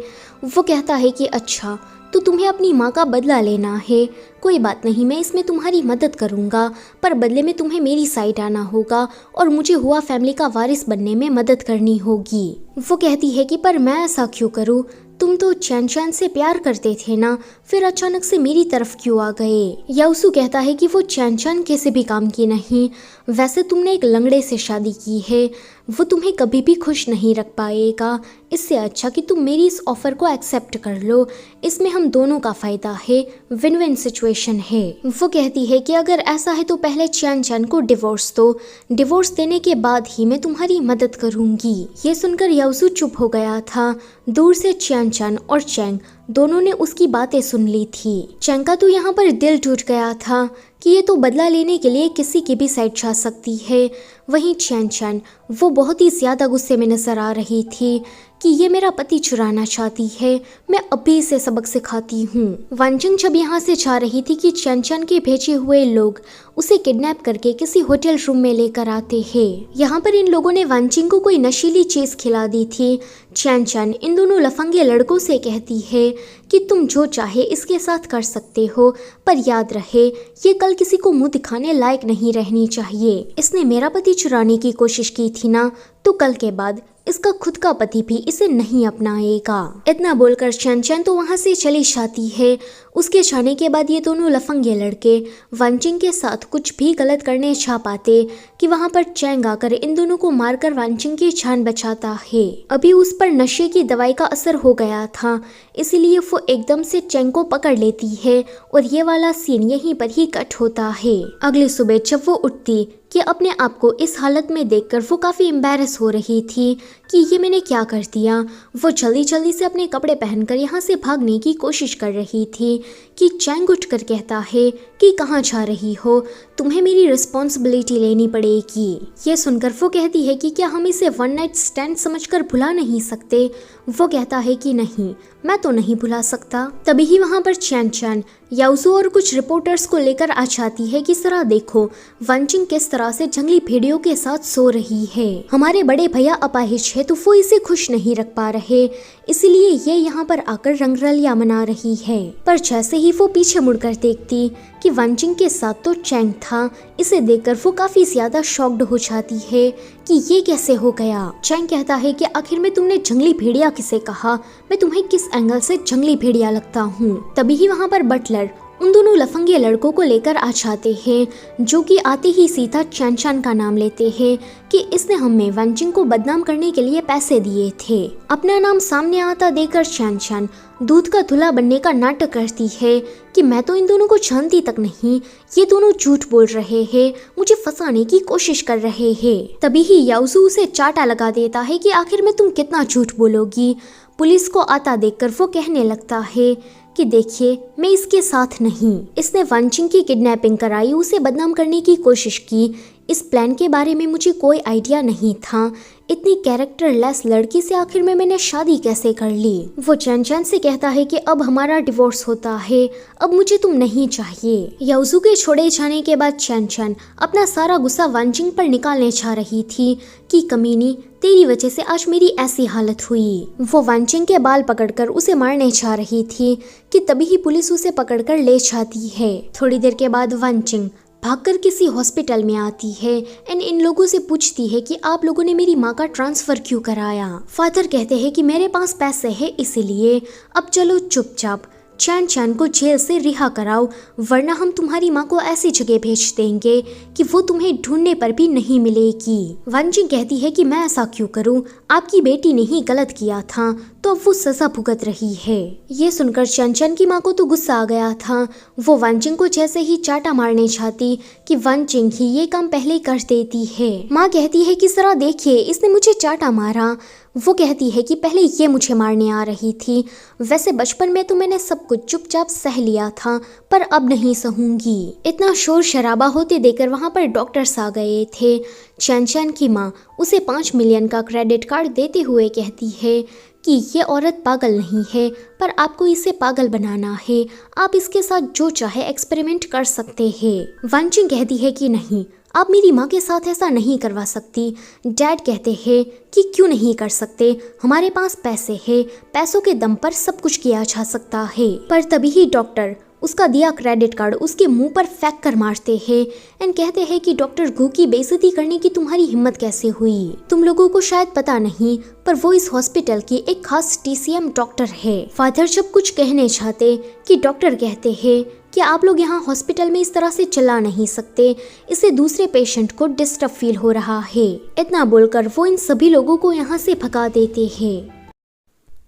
वो कहता है कि अच्छा तो तुम्हें अपनी माँ का बदला लेना है, कोई बात नहीं, मैं इसमें तुम्हारी मदद करूँगा, पर बदले में तुम्हें मेरी साइड आना होगा और मुझे हुआ फैमिली का वारिस बनने में मदद करनी होगी। वो कहती है कि पर मैं ऐसा क्यों करूँ, तुम तो चैन चैन से प्यार करते थे ना, फिर अचानक से मेरी तरफ क्यों आ गए। याओसू कहता है कि वो चैन चैन किसी भी काम की नहीं, वैसे तुमने एक लंगड़े से शादी की है, वो तुम्हें कभी भी खुश नहीं रख पाएगा, इससे अच्छा कि तुम मेरी इस ऑफर को एक्सेप्ट कर लो, इसमें हम दोनों का फायदा है, विन विन सिचुएशन है। वो कहती है कि अगर ऐसा है तो पहले चैन चैन को डिवोर्स दो, डिवोर्स देने के बाद ही मैं तुम्हारी मदद करूंगी। ये सुनकर याओसू चुप हो गया था। दूर से चैन चैन और चैंग दोनों ने उसकी बातें सुन ली थी। चैंग का तो यहाँ पर दिल टूट गया था कि ये तो बदला लेने के लिए किसी की भी साइड जा सकती है। वहीं चैन चैन वो बहुत ही ज्यादा गुस्से में नजर आ रही थी कि ये मेरा पति चुराना चाहती है, मैं अभी इसे सबक सिखाती हूँ। वांचिंग जब यहाँ से जा रही थी कि चैन चैन के भेजे हुए लोग उसे किडनैप करके किसी होटल रूम में लेकर आते हैं। यहाँ पर इन लोगों ने वांचिंग को कोई नशीली चीज खिला दी थी। चैन चैन इन दोनों लफंगे लड़कों से कहती है कि तुम जो चाहे इसके साथ कर सकते हो, पर याद रहे ये कल किसी को मुंह दिखाने लायक नहीं रहनी चाहिए, इसने मेरा पति चुराने की कोशिश की थी ना, तो कल के बाद इसका खुद का पति भी इसे नहीं अपनाएगा। इतना बोलकर चैन चैन तो वहाँ से चली जाती है। उसके जाने के बाद ये दोनों लफंगे लड़के वांचिंग के साथ कुछ भी गलत करने जा पाते कि वहाँ पर चैंग आकर इन दोनों को मारकर वांचिंग की जान बचाता है। अभी उस पर नशे की दवाई का असर हो गया था, इसीलिए वो एकदम से चैंग को पकड़ लेती है और ये वाला सीन यहीं पर ही कट होता है। अगली सुबह जब वो उठती कि अपने आप को इस हालत में देखकर वो काफ़ी एम्बैरस हो रही थी कि ये मैंने क्या कर दिया। वो जल्दी जल्दी से अपने कपड़े पहनकर यहाँ से भागने की कोशिश कर रही थी कि चैंग उठकर कहता है कि कहाँ जा रही हो, तुम्हें मेरी रिस्पॉन्सिबिलिटी लेनी पड़ेगी। ये सुनकर वो कहती है कि क्या हम इसे वन नाइट स्टैंड समझकर भुला नहीं सकते। वो कहता है कि नहीं, मैं तो नहीं भुला सकता। तभी ही वहाँ पर चैन चैन याओजू और कुछ रिपोर्टर्स को लेकर आ जाती है कि जरा देखो वांचिंग किस तरह से जंगली भेड़ियों के साथ सो रही है। हमारे बड़े भैया अपाहिज है तो वो इसे खुश नहीं रख पा रहे, इसीलिए ये यहाँ पर आकर रंगरलिया मना रही है। पर जैसे ही वो पीछे मुड़कर देखती कि वांचिंग के साथ तो चैंग था, इसे देखकर वो काफी ज्यादा शॉक्ड हो जाती है कि ये कैसे हो गया। चैंग कहता है कि आखिर में तुमने जंगली भेड़िया किसे कहा, मैं तुम्हें किस एंगल से जंगली भेड़िया लगता हूँ। तभी ही वहाँ पर बटलर उन दोनों लफंगे लड़कों को लेकर आ जाते हैं, जो कि आते ही सीधा चैन चैन का नाम लेते हैं कि इसने हमें वांचिंग को बदनाम करने के लिए पैसे दिए थे। अपना नाम सामने आता देखकर चैन चैन दूध का धुला बनने का नाटक करती है कि मैं तो इन दोनों को जानती तक नहीं, ये दोनों झूठ बोल रहे हैं, मुझे फंसाने की कोशिश कर रहे हैं। तभी ही याओजू उसे चाटा लगा देता है कि आखिर में तुम कितना झूठ बोलोगी। पुलिस को आता देखकर वो कहने लगता है कि देखिए मैं इसके साथ नहीं, इसने वांचिंग की किडनैपिंग कराई, उसे बदनाम करने की कोशिश की। इस प्लान के बारे में मुझे कोई आइडिया नहीं था। इतनी कैरेक्टरलेस लड़की से आखिर में मैंने शादी कैसे कर ली। वो चैन चैन से कहता है कि अब हमारा डिवोर्स होता है, अब मुझे तुम नहीं चाहिए। याओजू के छोड़े जाने के बाद चैन चैन अपना सारा गुस्सा वांचिंग पर निकालने जा रही थी कि कमीनी, तेरी वजह से आज मेरी ऐसी हालत हुई। वो वांचिंग के बाल पकड़कर उसे मारने जा रही थी कि तभी ही पुलिस उसे पकड़कर ले जाती है। थोड़ी देर के बाद वांचिंग भागकर किसी हॉस्पिटल में आती है एंड इन लोगों से पूछती है कि आप लोगों ने मेरी माँ का ट्रांसफर क्यों कराया। फादर कहते हैं कि मेरे पास पैसे हैं इसीलिए, अब चलो चुपचाप चैन चैन को जेल से रिहा कराओ, वरना हम तुम्हारी माँ को ऐसी जगह भेज देंगे कि वो तुम्हें ढूंढने पर भी नहीं मिलेगी। वांचिंग कहती है कि मैं ऐसा क्यों करूँ, आपकी बेटी ने ही गलत किया था तो अब वो सजा भुगत रही है। ये सुनकर चैन चैन की माँ को तो गुस्सा आ गया था। वो वांचिंग को जैसे ही चाटा मारने चाहती कि वांचिंग ही ये काम पहले कर देती है। माँ कहती है कि जरा देखिए इसने मुझे चाटा मारा। वो कहती है कि पहले ये मुझे मारने आ रही थी, वैसे बचपन में तो मैंने सब कुछ चुपचाप सह लिया था, पर अब नहीं सहूंगी। इतना शोर शराबा होते देखकर वहाँ पर डॉक्टर्स आ गए थे। चैन चैन की माँ उसे 5 मिलियन का क्रेडिट कार्ड देते हुए कहती है कि ये औरत पागल नहीं है, पर आपको इसे पागल बनाना है, आप इसके साथ जो चाहे एक्सपेरिमेंट कर सकते हैं। वांचिंग कहती है कि नहीं, आप मेरी माँ के साथ ऐसा नहीं करवा सकती। डैड कहते हैं कि क्यों नहीं कर सकते, हमारे पास पैसे हैं, पैसों के दम पर सब कुछ किया जा सकता है। पर तभी ही डॉक्टर उसका दिया क्रेडिट कार्ड उसके मुंह पर फेंक कर मारते हैं एंड कहते हैं कि डॉक्टर घू की बेइज्जती करने की तुम्हारी हिम्मत कैसे हुई। तुम लोगों को शायद पता नहीं, पर वो इस हॉस्पिटल की एक खास TCM डॉक्टर है। फादर जब कुछ कहने चाहते कि डॉक्टर कहते हैं कि आप लोग यहाँ हॉस्पिटल में इस तरह से चला नहीं सकते, इससे दूसरे पेशेंट को डिस्टर्ब फील हो रहा है। इतना बोलकर वो इन सभी लोगों को यहाँ से भगा देते हैं।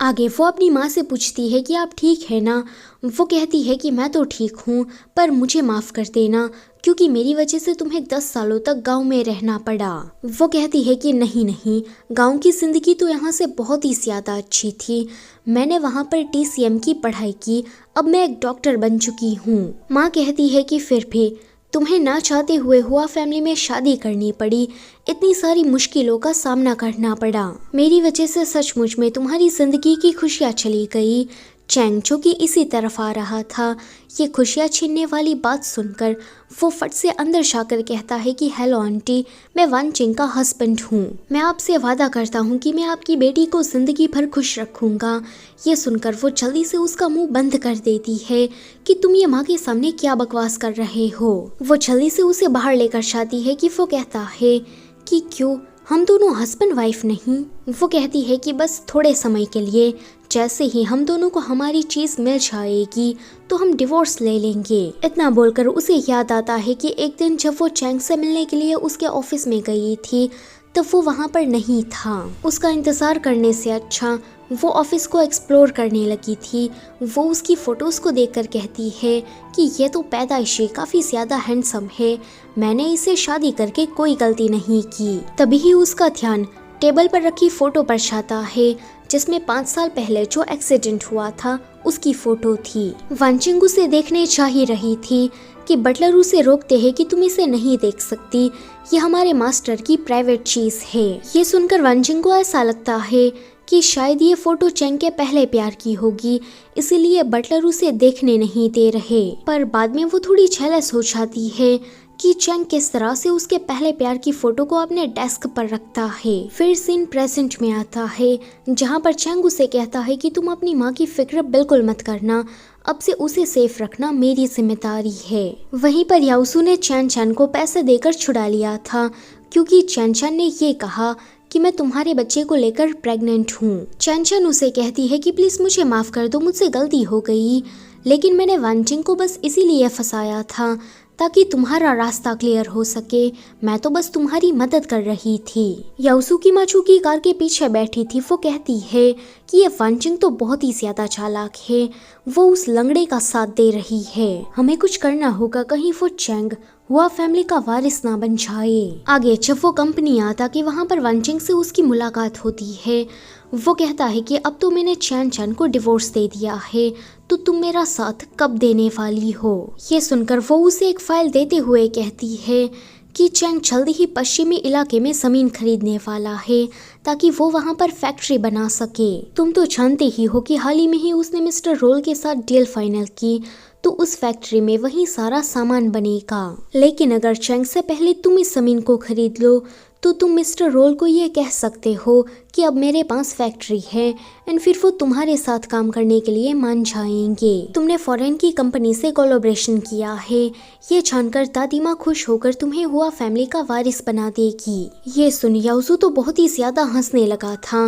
आगे वो अपनी माँ से पूछती है कि आप ठीक है ना। वो कहती है कि मैं तो ठीक हूँ, पर मुझे माफ़ कर देना क्योंकि मेरी वजह से तुम्हें 10 सालों तक गांव में रहना पड़ा। वो कहती है कि नहीं नहीं, गांव की ज़िंदगी तो यहाँ से बहुत ही ज़्यादा अच्छी थी। मैंने वहाँ पर TCM की पढ़ाई की, अब मैं एक डॉक्टर बन चुकी हूँ। माँ कहती है कि फिर भी तुम्हें ना चाहते हुए हुआ फैमिली में शादी करनी पड़ी, इतनी सारी मुश्किलों का सामना करना पड़ा। मेरी वजह से सचमुच में तुम्हारी जिंदगी की खुशियाँ चली गई। चैंग जो कि इसी तरफ आ रहा था, ये खुशियाँ छीनने वाली बात सुनकर वो फट से अंदर जाकर कहता है कि हेलो आंटी, मैं वांचिंग का हस्बैंड हूँ। मैं आपसे वादा करता हूँ कि मैं आपकी बेटी को जिंदगी भर खुश रखूँगा। ये सुनकर वो जल्दी से उसका मुंह बंद कर देती है कि तुम ये माँ के सामने क्या बकवास कर रहे हो। वो जल्दी से उसे बाहर लेकर जाती है कि वो कहता है कि क्यों हम दोनों हस्बैंड वाइफ नहीं। वो कहती है कि बस थोड़े समय के लिए, जैसे ही हम दोनों को हमारी चीज मिल जाएगी तो हम डिवोर्स ले लेंगे। इतना बोलकर उसे याद आता है कि एक दिन जब वो चैंग से मिलने के लिए उसके ऑफिस में गई थी तब वो वहाँ पर नहीं था। उसका इंतजार करने से अच्छा वो ऑफिस को एक्सप्लोर करने लगी थी। वो उसकी फोटोज को देखकर कहती है कि ये तो पैदाइशी काफी ज्यादा हैंडसम है, मैंने इसे शादी करके कोई गलती नहीं की। तभी उसका ध्यान टेबल पर रखी फोटो पर जाता है जिसमें 5 साल पहले जो एक्सीडेंट हुआ था उसकी फोटो थी। वांचिंग उसे देखने जा ही रही थी कि बटलर उसे रोकते हैं कि तुम इसे नहीं देख सकती, ये हमारे मास्टर की प्राइवेट चीज है। ये सुनकर वांचिंग को ऐसा लगता है कि शायद ये फोटो चैंग के पहले प्यार की होगी, इसीलिए बटलर उसे देखने नहीं दे रहे। पर बाद में वो थोड़ी जेलस हो जाती है कि चैंग किस तरह से उसके पहले प्यार की फोटो को अपने डेस्क पर रखता है। फिर सीन प्रेजेंट में आता है जहाँ पर चैंग उसे कहता है कि तुम अपनी माँ की फिक्र बिल्कुल मत करना, अब से उसे सेफ रखना मेरी जिम्मेदारी है। वहीं पर याओसू ने चैन चैन को पैसे देकर छुड़ा लिया था क्योंकि चैन चैन ने ये कहा कि मैं तुम्हारे बच्चे को लेकर प्रेग्नेंट हूँ। चैन चैन उसे कहती है कि प्लीज मुझे माफ कर दो, मुझसे गलती हो गई, लेकिन मैंने वांचिंग को बस इसीलिए फंसाया था ताकि तुम्हारा रास्ता क्लियर हो सके, मैं तो बस तुम्हारी मदद कर रही थी। याओसू की माचू की कार के पीछे बैठी थी। वो कहती है कि ये वांचिंग तो बहुत ही ज्यादा चालाक है, वो उस लंगड़े का साथ दे रही है, हमें कुछ करना होगा कहीं वो चैंग हुआ फैमिली का वारिस ना बन जाए। आगे जब वो कंपनी आता कि वहाँ पर वांचिंग से उसकी मुलाकात होती है, वो कहता है कि अब तो मैंने चैन चैन को डिवोर्स दे दिया है, तो तुम मेरा साथ कब देने वाली हो। ये सुनकर वो उसे एक फाइल देते हुए कहती है कि चैंग जल्दी ही पश्चिमी इलाके में जमीन खरीदने वाला है ताकि वो वहाँ पर फैक्ट्री बना सके। तुम तो जानते ही हो कि हाल ही में ही उसने मिस्टर रोल के साथ डील फाइनल की, तो उस फैक्ट्री में वही सारा सामान बनेगा। लेकिन अगर चैंग से पहले तुम इस जमीन को खरीद लो तो तुम मिस्टर रोल को ये कह सकते हो कि अब मेरे पास फैक्ट्री है एंड फिर वो तुम्हारे साथ काम करने के लिए मान जाएंगे। तुमने फॉरेन की कंपनी से कोलैबोरेशन किया है, ये जानकर दादीमा खुश होकर तुम्हें हुआ फैमिली का वारिस बना देगी। ये सुन याओसू तो बहुत ही ज्यादा हंसने लगा था।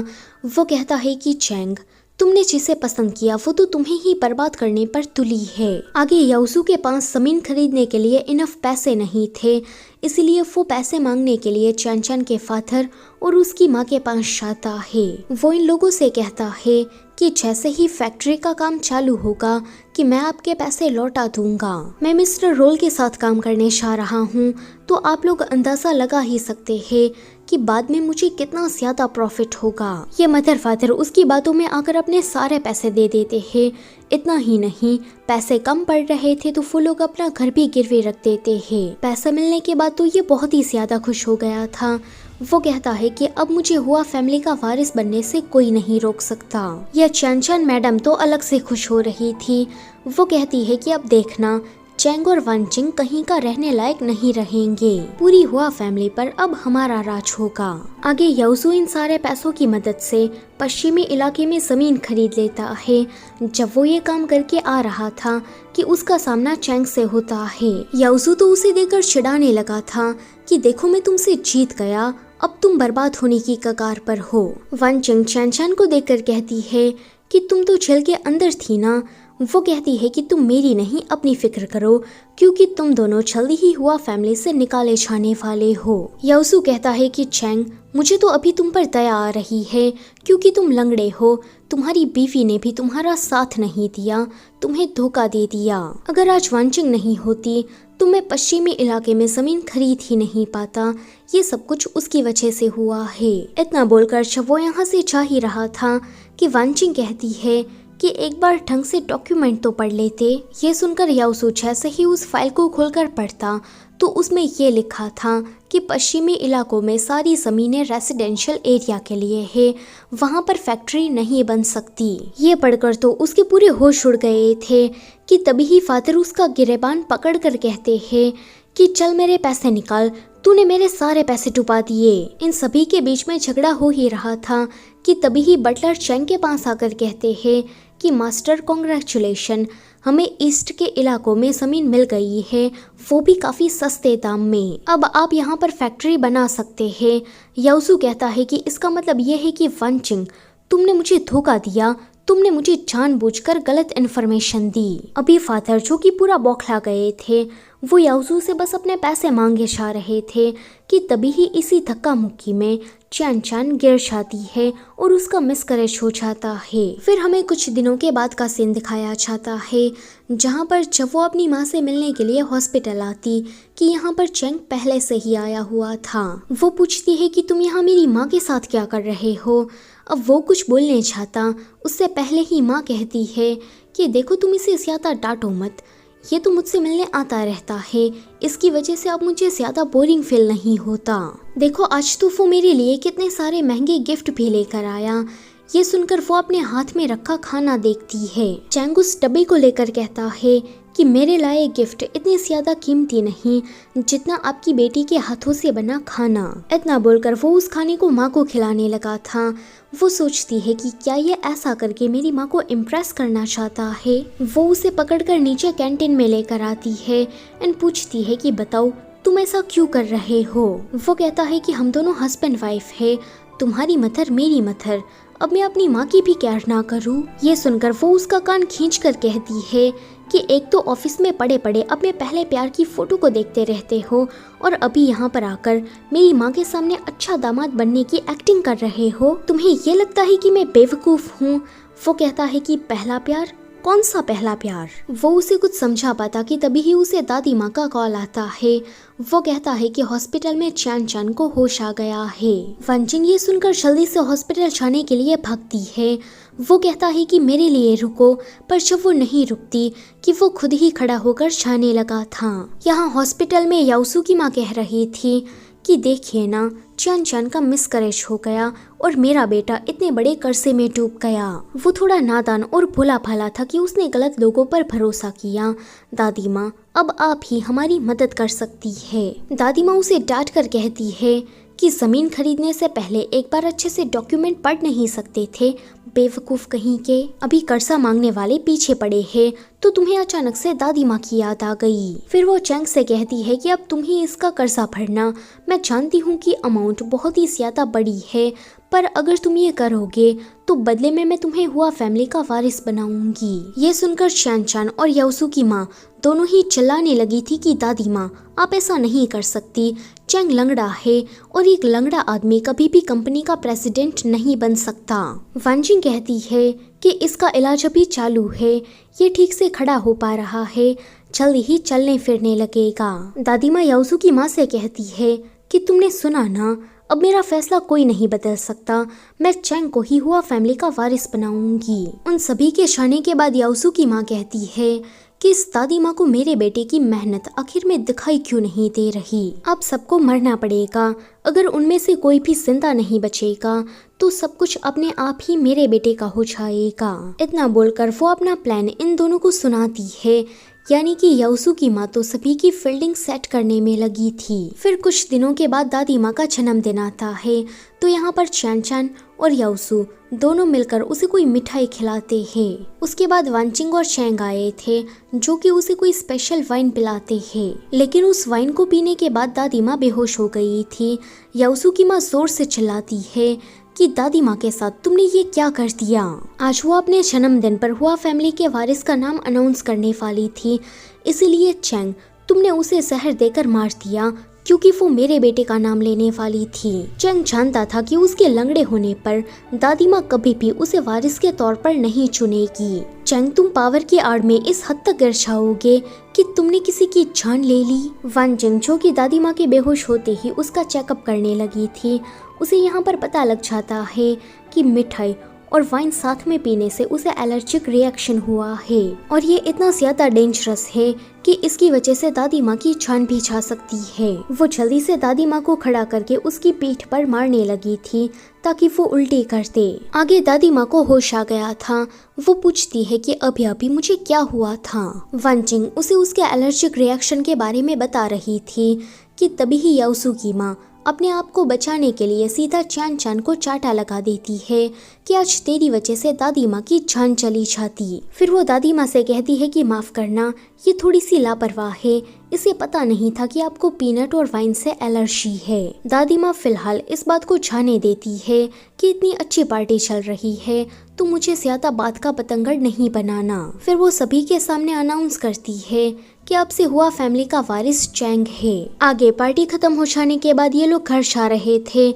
वो कहता है कि चैंग तुमने जिसे पसंद किया वो तो तुम्हें ही बर्बाद करने पर तुली है। आगे याओसू के पास जमीन खरीदने के लिए इनफ पैसे नहीं थे, इसलिए वो पैसे मांगने के लिए चैन चैन के फादर और उसकी माँ के पास जाता है। वो इन लोगों से कहता है कि जैसे ही फैक्ट्री का काम चालू होगा कि मैं आपके पैसे लौटा दूंगा। मैं मिस्टर रोल के साथ काम करने जा रहा हूँ, तो आप लोग अंदाजा लगा ही सकते हैं कि बाद में मुझे कितना ज्यादा प्रॉफिट होगा। ये मदर फादर उसकी बातों में आकर अपने सारे पैसे दे देते हैं। इतना ही नहीं, पैसे कम पड़ रहे थे तो वो लोग अपना घर भी गिरवे रख देते हैं। पैसा मिलने के बाद तो ये बहुत ही ज्यादा खुश हो गया था। वो कहता है कि अब मुझे हुआ फैमिली का वारिस बनने से कोई नहीं रोक सकता। यह चैन चैन मैडम तो अलग से खुश हो रही थी। वो कहती है कि अब देखना चैंग और वांचिंग कहीं का रहने लायक नहीं रहेंगे, पूरी हुआ फैमिली पर अब हमारा राज होगा। आगे याओसू इन सारे पैसों की मदद से पश्चिमी इलाके में जमीन खरीद लेता है। जब वो ये काम करके आ रहा था कि उसका सामना चैंग से होता है। याओसू तो उसे देखकर चिढ़ाने लगा था कि देखो मैं तुमसे जीत गया, अब तुम बर्बाद होने की कगार पर हो। वांचिंग चैन चैन को देखकर कहती है कि तुम तो जेल के अंदर थी ना। वो कहती है कि तुम मेरी नहीं अपनी फिक्र करो, क्योंकि तुम दोनों जल्दी ही हुआ फैमिली से निकाले जाने वाले हो। याओसू कहता है कि चैंग मुझे तो अभी तुम पर दया आ रही है, क्योंकि तुम लंगड़े हो, तुम्हारी बीवी ने भी तुम्हारा साथ नहीं दिया, तुम्हें धोखा दे दिया। अगर आज वांचिंग नहीं होती तो मैं पश्चिमी इलाके में जमीन खरीद ही नहीं पाता। ये सब कुछ उसकी वजह से हुआ है। इतना बोलकर जब वो यहाँ से जा ही रहा था कि वांचिंग कहती है कि एक बार ढंग से डॉक्यूमेंट तो पढ़ लेते। ये सुनकर याओसू जैसे ही उस फाइल को खोलकर पढ़ता तो उसमें ये लिखा था कि पश्चिमी इलाकों में सारी ज़मीनें रेसिडेंशियल एरिया के लिए है, वहाँ पर फैक्ट्री नहीं बन सकती। ये पढ़कर तो उसके पूरे होश उड़ गए थे कि तभी ही फादर उसका गिरेबान पकड़ कर कहते हैं कि चल मेरे पैसे निकाल, तूने मेरे सारे पैसे डुबा दिए। इन सभी के बीच में झगड़ा हो ही रहा था कि तभी ही बटलर चैंग के पास आकर कहते हैं कि मास्टर कॉन्ग्रेचुलेशन, हमें ईस्ट के इलाकों में ज़मीन मिल गई है, वो भी काफ़ी सस्ते दाम में। अब आप यहाँ पर फैक्ट्री बना सकते हैं। याओसू कहता है कि इसका मतलब ये है कि वांचिंग, तुमने मुझे धोखा दिया, तुमने मुझे जानबूझकर गलत इन्फॉर्मेशन दी। अभी फादर जो कि पूरा बौखला गए थे, वो याओसू से बस अपने पैसे मांगे जा रहे थे कि तभी ही इसी धक्का मुक्की में चैन चैन गिर जाती है और उसका मिसकैरेज हो जाता है। फिर हमें कुछ दिनों के बाद का सीन दिखाया जाता है जहाँ पर जब वो अपनी माँ से मिलने के लिए हॉस्पिटल आती कि यहाँ पर चैंग पहले से ही आया हुआ था। वो पूछती है कि तुम यहाँ मेरी माँ के साथ क्या कर रहे हो। अब वो कुछ बोलने चाहता, उससे पहले ही माँ कहती है कि देखो तुम इसे ज़्यादा डांटो मत, ये तो मुझसे मिलने आता रहता है, इसकी वजह से अब मुझे ज़्यादा बोरिंग फील नहीं होता। देखो आज तो वो मेरे लिए कितने सारे महंगे गिफ्ट भी लेकर आया। ये सुनकर वो अपने हाथ में रखा खाना देखती है। चैंग उस डब्बे को लेकर कहता है कि मेरे लाए गिफ्ट इतने ज़्यादा कीमती नहीं जितना आपकी बेटी के हाथों से बना खाना। इतना बोलकर वो उस खाने को माँ को खिलाने लगा था। वो सोचती है कि क्या ये ऐसा करके मेरी माँ को इम्प्रेस करना चाहता है। वो उसे पकड़कर नीचे कैंटीन में लेकर आती है एंड पूछती है कि बताओ तुम ऐसा क्यों कर रहे हो। वो कहता है कि हम दोनों हस्बैंड वाइफ है, तुम्हारी मदर मेरी मदर, अब मैं अपनी माँ की भी केयर ना करूँ। ये सुनकर वो उसका कान खींचकर कहती है कि एक तो ऑफिस में पड़े पड़े अपने पहले प्यार की फोटो को देखते रहते हो और अभी यहाँ पर आकर मेरी माँ के सामने अच्छा दामाद बनने की एक्टिंग कर रहे हो। तुम्हें ये लगता है कि मैं बेवकूफ़ हूँ। वो कहता है कि पहला प्यार, कौन सा पहला प्यार। वो उसे कुछ समझा पाता कि तभी ही उसे दादी माँ का कॉल आता है। वो कहता है कि हॉस्पिटल में चैन चैन को होश आ गया है। वांचिंग ये सुनकर जल्दी से हॉस्पिटल जाने के लिए भागती है। वो कहता है कि मेरे लिए रुको, पर जब वो नहीं रुकती कि वो खुद ही खड़ा होकर जाने लगा था। यहाँ हॉस्पिटल में याओसू की माँ कह रही थी कि देखिए ना, चैन चैन का मिसकैरेज हो गया और मेरा बेटा इतने बड़े कर्जे में डूब गया। वो थोड़ा नादान और भोला भाला था कि उसने गलत लोगों पर भरोसा किया। दादी माँ अब आप ही हमारी मदद कर सकती है। दादी माँ उसे डांट कर कहती है कि ज़मीन खरीदने से पहले एक बार अच्छे से डॉक्यूमेंट पढ़ नहीं सकते थे, बेवकूफ़ कहीं के। अभी कर्जा मांगने वाले पीछे पड़े हैं तो तुम्हें अचानक से दादी माँ की याद आ गई। फिर वो चैंग से कहती है कि अब तुम ही इसका कर्जा भरना। मैं जानती हूँ कि अमाउंट बहुत ही ज़्यादा बड़ी है, पर अगर तुम ये करोगे तो बदले में मैं तुम्हें हुआ फैमिली का वारिस बनाऊंगी। ये सुनकर चैन चैन और याओसू की माँ दोनों ही चिल्लाने लगी थी कि दादी माँ आप ऐसा नहीं कर सकती, चैंग लंगड़ा है और एक लंगड़ा आदमी कभी भी कंपनी का प्रेसिडेंट नहीं बन सकता। वांचिंग कहती है कि इसका इलाज अभी चालू है, ये ठीक से खड़ा हो पा रहा है, जल्दी ही चलने फिरने लगेगा। दादी माँ याओसू की माँ से कहती है कि तुमने सुना ना, अब मेरा फैसला कोई नहीं बदल सकता, मैं चैंग को ही हुआ फैमिली का वारिस बनाऊंगी। उन सभी के जाने के बाद याओसू की माँ कहती है कि इस दादी माँ को मेरे बेटे की मेहनत आखिर में दिखाई क्यों नहीं दे रही। अब सबको मरना पड़ेगा, अगर उनमें से कोई भी जिंदा नहीं बचेगा तो सब कुछ अपने आप ही मेरे बेटे का हो जाएगा। इतना बोलकर वो अपना प्लान इन दोनों को सुनाती है, यानी कि याओसू की माँ तो सभी की फील्डिंग सेट करने में लगी थी। फिर कुछ दिनों के बाद दादी माँ का जन्मदिन आता है तो यहाँ पर चैन चैन और याओसू दोनों मिलकर उसे कोई मिठाई खिलाते हैं। उसके बाद वांचिंग और चैंग आए थे जो कि उसे कोई स्पेशल वाइन पिलाते हैं, लेकिन उस वाइन को पीने के बाद दादी माँ बेहोश हो गई थी। याओसू की माँ जोर से चिल्लाती है कि दादी माँ के साथ तुमने ये क्या कर दिया। आज वो अपने जन्मदिन पर हुआ फैमिली के वारिस का नाम अनाउंस करने वाली थी, इसीलिए चैंग तुमने उसे जहर देकर मार दिया क्योंकि वो मेरे बेटे का नाम लेने वाली थी। चैंग जानता था कि उसके लंगड़े होने पर दादी माँ कभी भी उसे वारिस के तौर पर नहीं चुनेगी। चैंग तुम पावर की आड़ में इस हद तक गिर जाओगे कि तुमने किसी की जान ले ली। वांचिंग जो कि दादी माँ के बेहोश होते ही उसका चेकअप करने लगी थी, उसे यहाँ पर पता लग जाता है कि मिठाई और वाइन साथ में पीने से उसे एलर्जिक रिएक्शन हुआ है और ये इतना ज्यादा डेंजरस है कि इसकी वजह से दादी माँ की जान भी जा सकती है। वो जल्दी से दादी माँ को खड़ा करके उसकी पीठ पर मारने लगी थी ताकि वो उल्टी कर दे। आगे दादी माँ को होश आ गया था। वो पूछती है कि अभी अभी मुझे क्या हुआ था। वांचिंग उसे उसके एलर्जिक रिएक्शन के बारे में बता रही थी कि तभी ही याओसू की माँ अपने आप को बचाने के लिए सीधा चैन चैन को चाटा लगा देती है कि आज तेरी वजह से दादी माँ की जान चली जाती। फिर वो दादी माँ से कहती है कि माफ करना, ये थोड़ी सी लापरवाह है, इसे पता नहीं था कि आपको पीनट और वाइन से एलर्जी है। दादी माँ फिलहाल इस बात को जाने देती है कि इतनी अच्छी पार्टी चल रही है तो मुझे ज्यादा बात का पतंगड़ नहीं बनाना। फिर वो सभी के सामने अनाउंस करती है कि अब से हुआ फैमिली का वारिस चैंग है। आगे पार्टी खत्म हो जाने के बाद ये लोग घर जा रहे थे।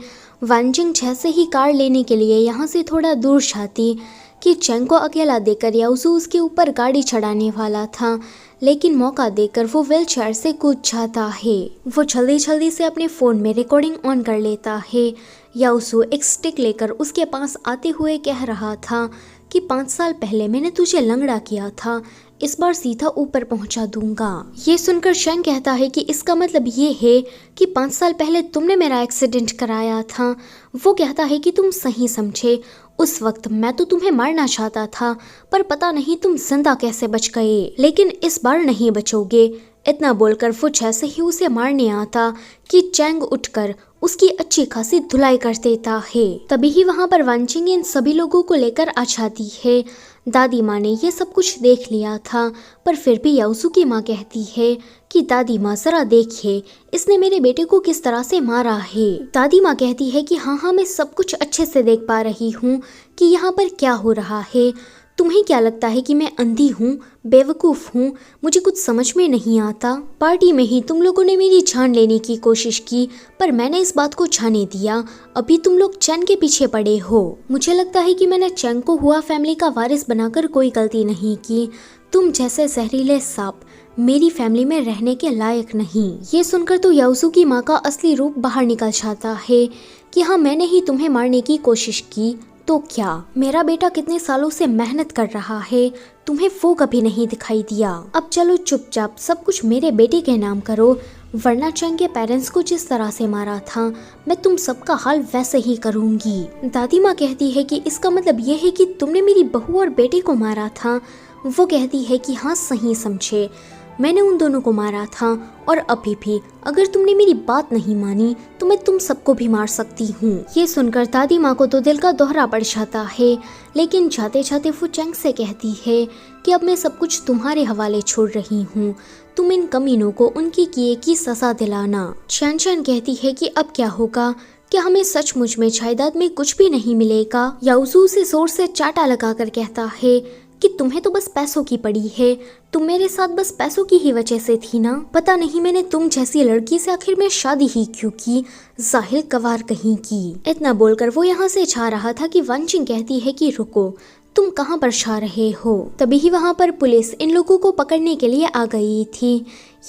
वानजिंग जैसे ही कार लेने के लिए यहाँ से थोड़ा दूर जाती कि चैंग को अकेला देखकर याओजू उसके ऊपर गाड़ी चढ़ाने वाला था, लेकिन मौका देकर वो व्हील चेयर से कूद जाता है। वो जल्दी जल्दी से अपने फोन में रिकॉर्डिंग ऑन कर लेता है। याओजू एक स्टिक लेकर उसके पास आते हुए कह रहा था कि 5 साल पहले मैंने तुझे लंगड़ा किया था, इस बार सीधा ऊपर पहुंचा दूंगा। ये सुनकर चैंग कहता है कि इसका मतलब ये है कि 5 साल पहले तुमने मेरा एक्सीडेंट कराया था। वो कहता है कि तुम सही समझे, उस वक्त मैं तो तुम्हें मारना चाहता था, पर पता नहीं तुम जिंदा कैसे बच गए, लेकिन इस बार नहीं बचोगे। इतना बोलकर वो जैसे ही उसे मारने आता कि चैंग उठकर उसकी अच्छी खासी धुलाई कर देता है। तभी ही वहाँ पर वानजिंग इन सभी लोगों को लेकर आ जाती है। दादी माँ ने ये सब कुछ देख लिया था, पर फिर भी याओजू की माँ कहती है कि दादी माँ जरा देखिए, इसने मेरे बेटे को किस तरह से मारा है। दादी माँ कहती है कि हाँ मैं सब कुछ अच्छे से देख पा रही हूँ कि यहाँ पर क्या हो रहा है। तुम्हें क्या लगता है कि मैं अंधी हूँ, बेवकूफ़ हूँ, मुझे कुछ समझ में नहीं आता। पार्टी में ही तुम लोगों ने मेरी जान लेने की कोशिश की, पर मैंने इस बात को जाने दिया। अभी तुम लोग चैंग के पीछे पड़े हो। मुझे लगता है कि मैंने चैंग को हुआ फैमिली का वारिस बनाकर कोई गलती नहीं की। तुम जैसे जहरीले सांप मेरी फैमिली में रहने के लायक नहीं। ये सुनकर तो याओजू की माँ का असली रूप बाहर निकल जाता है कि हाँ मैंने ही तुम्हें मारने की कोशिश की, तो क्या मेरा बेटा कितने सालों से मेहनत कर रहा है, तुम्हें वो कभी नहीं दिखाई दिया। अब चलो चुपचाप सब कुछ मेरे बेटे के नाम करो, वरना चैंग के पेरेंट्स को जिस तरह से मारा था मैं तुम सबका हाल वैसे ही करूंगी। दादी माँ कहती है कि इसका मतलब ये है कि तुमने मेरी बहू और बेटे को मारा था। वो कहती है कि हाँ सही समझे, मैंने उन दोनों को मारा था, और अभी भी अगर तुमने मेरी बात नहीं मानी तो मैं तुम सबको भी मार सकती हूँ। ये सुनकर दादी माँ को तो दिल का दौरा पड़ जाता है, लेकिन जाते जाते वो चैंग से कहती है कि अब मैं सब कुछ तुम्हारे हवाले छोड़ रही हूँ, तुम इन कमीनों को उनकी किए की सजा दिलाना। चैन चैन कहती है कि अब क्या होगा, क्या हमें सचमुच में जायदाद में कुछ भी नहीं मिलेगा। याओजू से जोर से चाटा लगाकर कहता है कि तुम्हें तो बस पैसों की पड़ी है, तुम मेरे साथ बस पैसों की ही वजह से थी ना। पता नहीं मैंने तुम जैसी लड़की से आखिर में शादी ही क्यों की, जाहिल कवार कहीं की। इतना बोलकर वो यहाँ से जा रहा था कि वानजिंग कहती है कि रुको, तुम कहाँ पर जा रहे हो। तभी ही वहाँ पर पुलिस इन लोगों को पकड़ने के लिए आ गई थी।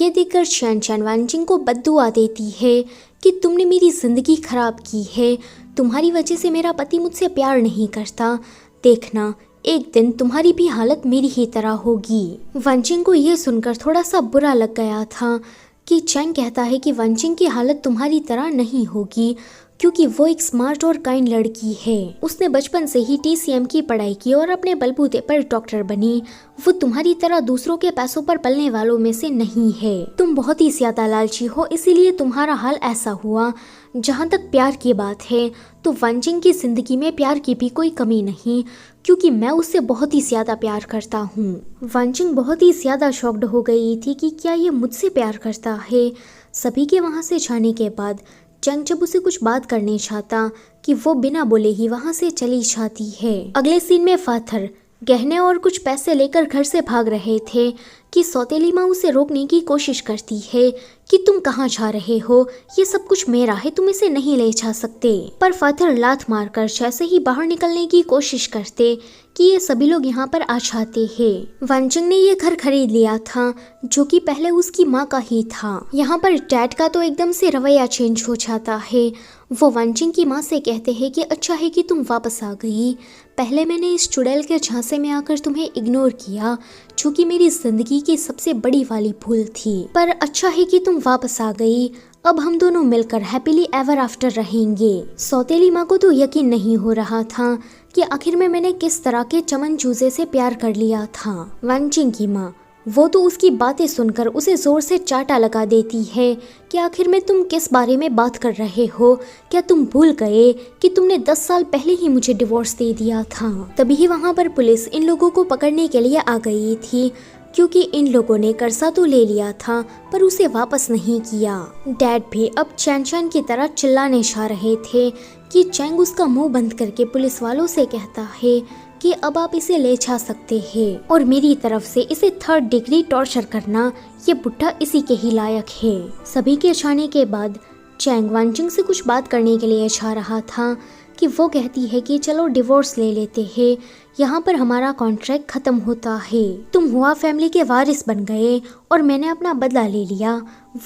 ये देखकर चैन चैन वानजिंग को बद्दुआ देती है कि तुमने मेरी जिंदगी खराब की है, तुम्हारी वजह से मेरा पति मुझसे प्यार नहीं करता, देखना एक दिन तुम्हारी भी हालत मेरी ही तरह होगी। वानजिंग को ये सुनकर थोड़ा सा बुरा लग गया था कि चैंग कहता है कि वानजिंग की हालत तुम्हारी तरह नहीं होगी, क्योंकि वो एक स्मार्ट और काइंड लड़की है। उसने बचपन से ही TCM की पढ़ाई की और अपने बलबूते पर डॉक्टर बनी। वो तुम्हारी तरह दूसरों के पैसों पर पलने वालों में से नहीं है। तुम बहुत ही ज्यादा लालची हो, इसीलिए तुम्हारा हाल ऐसा हुआ। जहाँ तक प्यार की बात है तो वानजिंग की जिंदगी में प्यार की भी कोई कमी नहीं, क्योंकि मैं उससे बहुत ही ज्यादा प्यार करता हूँ। वानजिंग बहुत ही ज्यादा शॉक्ड हो गई थी कि क्या ये मुझसे प्यार करता है। सभी के वहाँ से जाने के बाद चैंग जब उसे कुछ बात करने चाहता कि वो बिना बोले ही वहाँ से चली जाती है। अगले सीन में फाथर गहने और कुछ पैसे लेकर घर से भाग रहे थे कि सौतेली माँ उसे रोकने की कोशिश करती है कि तुम कहाँ जा रहे हो, ये सब कुछ मेरा है, तुम इसे नहीं ले जा सकते। पर फाथर लात मारकर जैसे ही बाहर निकलने की कोशिश करते कि ये सभी लोग यहाँ पर आ जाते हैं। वानजिंग ने ये घर खरीद लिया था जो कि पहले उसकी माँ का ही था। यहाँ पर डैड का तो एकदम से रवैया चेंज हो जाता है। वो वानजिंग की माँ से कहते हैं कि अच्छा है कि तुम वापस आ गई, पहले मैंने इस चुड़ैल के झांसे में आकर तुम्हें इग्नोर किया, जो कि मेरी जिंदगी की सबसे बड़ी वाली भूल थी, पर अच्छा है कि तुम वापस आ गई, अब हम दोनों मिलकर हैप्पीली एवर आफ्टर रहेंगे। सौतेली माँ को तो यकीन नहीं हो रहा था कि आखिर में मैंने किस तरह के चमन चूजे से प्यार कर लिया था। वानजिंग की माँ वो तो उसकी बातें सुनकर उसे जोर से चाटा लगा देती है कि आखिर में तुम किस बारे में बात कर रहे हो, क्या तुम भूल गए कि तुमने 10 साल पहले ही मुझे डिवोर्स दे दिया था। तभी वहाँ पर पुलिस इन लोगों को पकड़ने के लिए आ गई थी, क्योंकि इन लोगों ने कर्जा तो ले लिया था पर उसे वापस नहीं किया। डैड भी अब चैन की तरह चिल्लाने जा रहे थे कि चैंग उसका मुंह बंद करके पुलिस वालों से कहता है कि अब आप इसे ले जा सकते हैं और मेरी तरफ से इसे 3rd डिग्री टॉर्चर करना, ये बुढ़ा इसी के ही लायक है। सभी के जाने के बाद चैंग वांचिंग से कुछ बात करने के लिए जा रहा था कि वो कहती है कि चलो डिवोर्स ले लेते हैं, यहाँ पर हमारा कॉन्ट्रैक्ट खत्म होता है, तुम हुआ फैमिली के वारिस बन गए और मैंने अपना बदला ले लिया।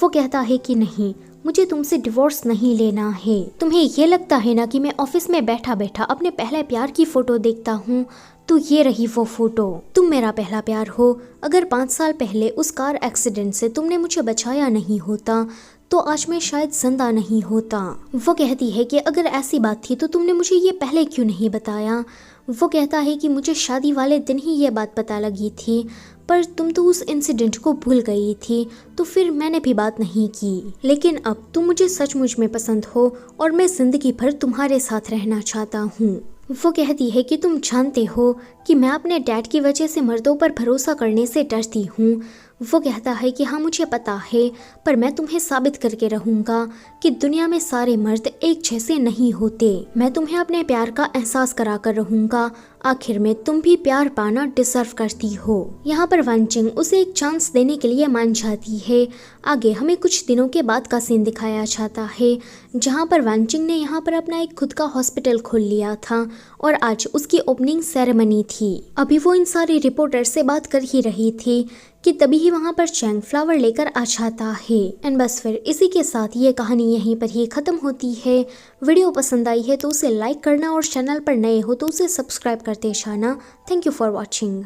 वो कहता है कि नहीं, मुझे तुमसे डिवोर्स नहीं लेना है। तुम्हें ये लगता है ना कि मैं ऑफिस में बैठा बैठा अपने पहले प्यार की फोटो देखता हूँ, तो ये रही वो फोटो। तुम मेरा पहला प्यार हो। अगर 5 साल पहले उस कार एक्सीडेंट से तुमने मुझे बचाया नहीं होता तो आज मैं शायद जिंदा नहीं होता। वो कहती है कि अगर ऐसी बात थी तो तुमने मुझे ये पहले क्यों नहीं बताया। वो कहता है कि मुझे शादी वाले दिन ही ये बात पता लगी थी, पर तुम तो उस इंसिडेंट को भूल गई थी, तो फिर मैंने भी बात नहीं की। लेकिन अब तुम मुझे सचमुच में पसंद हो और मैं जिंदगी भर तुम्हारे साथ रहना चाहता हूँ। वो कहती है कि तुम जानते हो कि मैं अपने डैड की वजह से मर्दों पर भरोसा करने से डरती हूँ। वो कहता है कि हाँ मुझे पता है, पर मैं तुम्हें साबित करके रहूँगा कि दुनिया में सारे मर्द एक जैसे नहीं होते। मैं तुम्हें अपने प्यार का एहसास करा कर रहूँगा। आखिर में तुम भी प्यार पाना डिजर्व करती हो। यहाँ पर वांचिंग उसे एक चांस देने के लिए मान जाती है। आगे हमें कुछ दिनों के बाद का सीन दिखाया जाता है, जहाँ पर वांचिंग ने यहाँ पर अपना एक खुद का हॉस्पिटल खोल लिया था और आज उसकी ओपनिंग सेरेमनी थी। अभी वो इन सारे रिपोर्टर से बात कर ही रही थी कि तभी ही वहाँ पर चैंग फ्लावर लेकर आ जाता है। एंड बस फिर इसी के साथ ये कहानी यहीं पर ही खत्म होती है। वीडियो पसंद आई है तो उसे लाइक करना और चैनल पर नए हो तो उसे सब्सक्राइब करते जाना। Thank you for watching.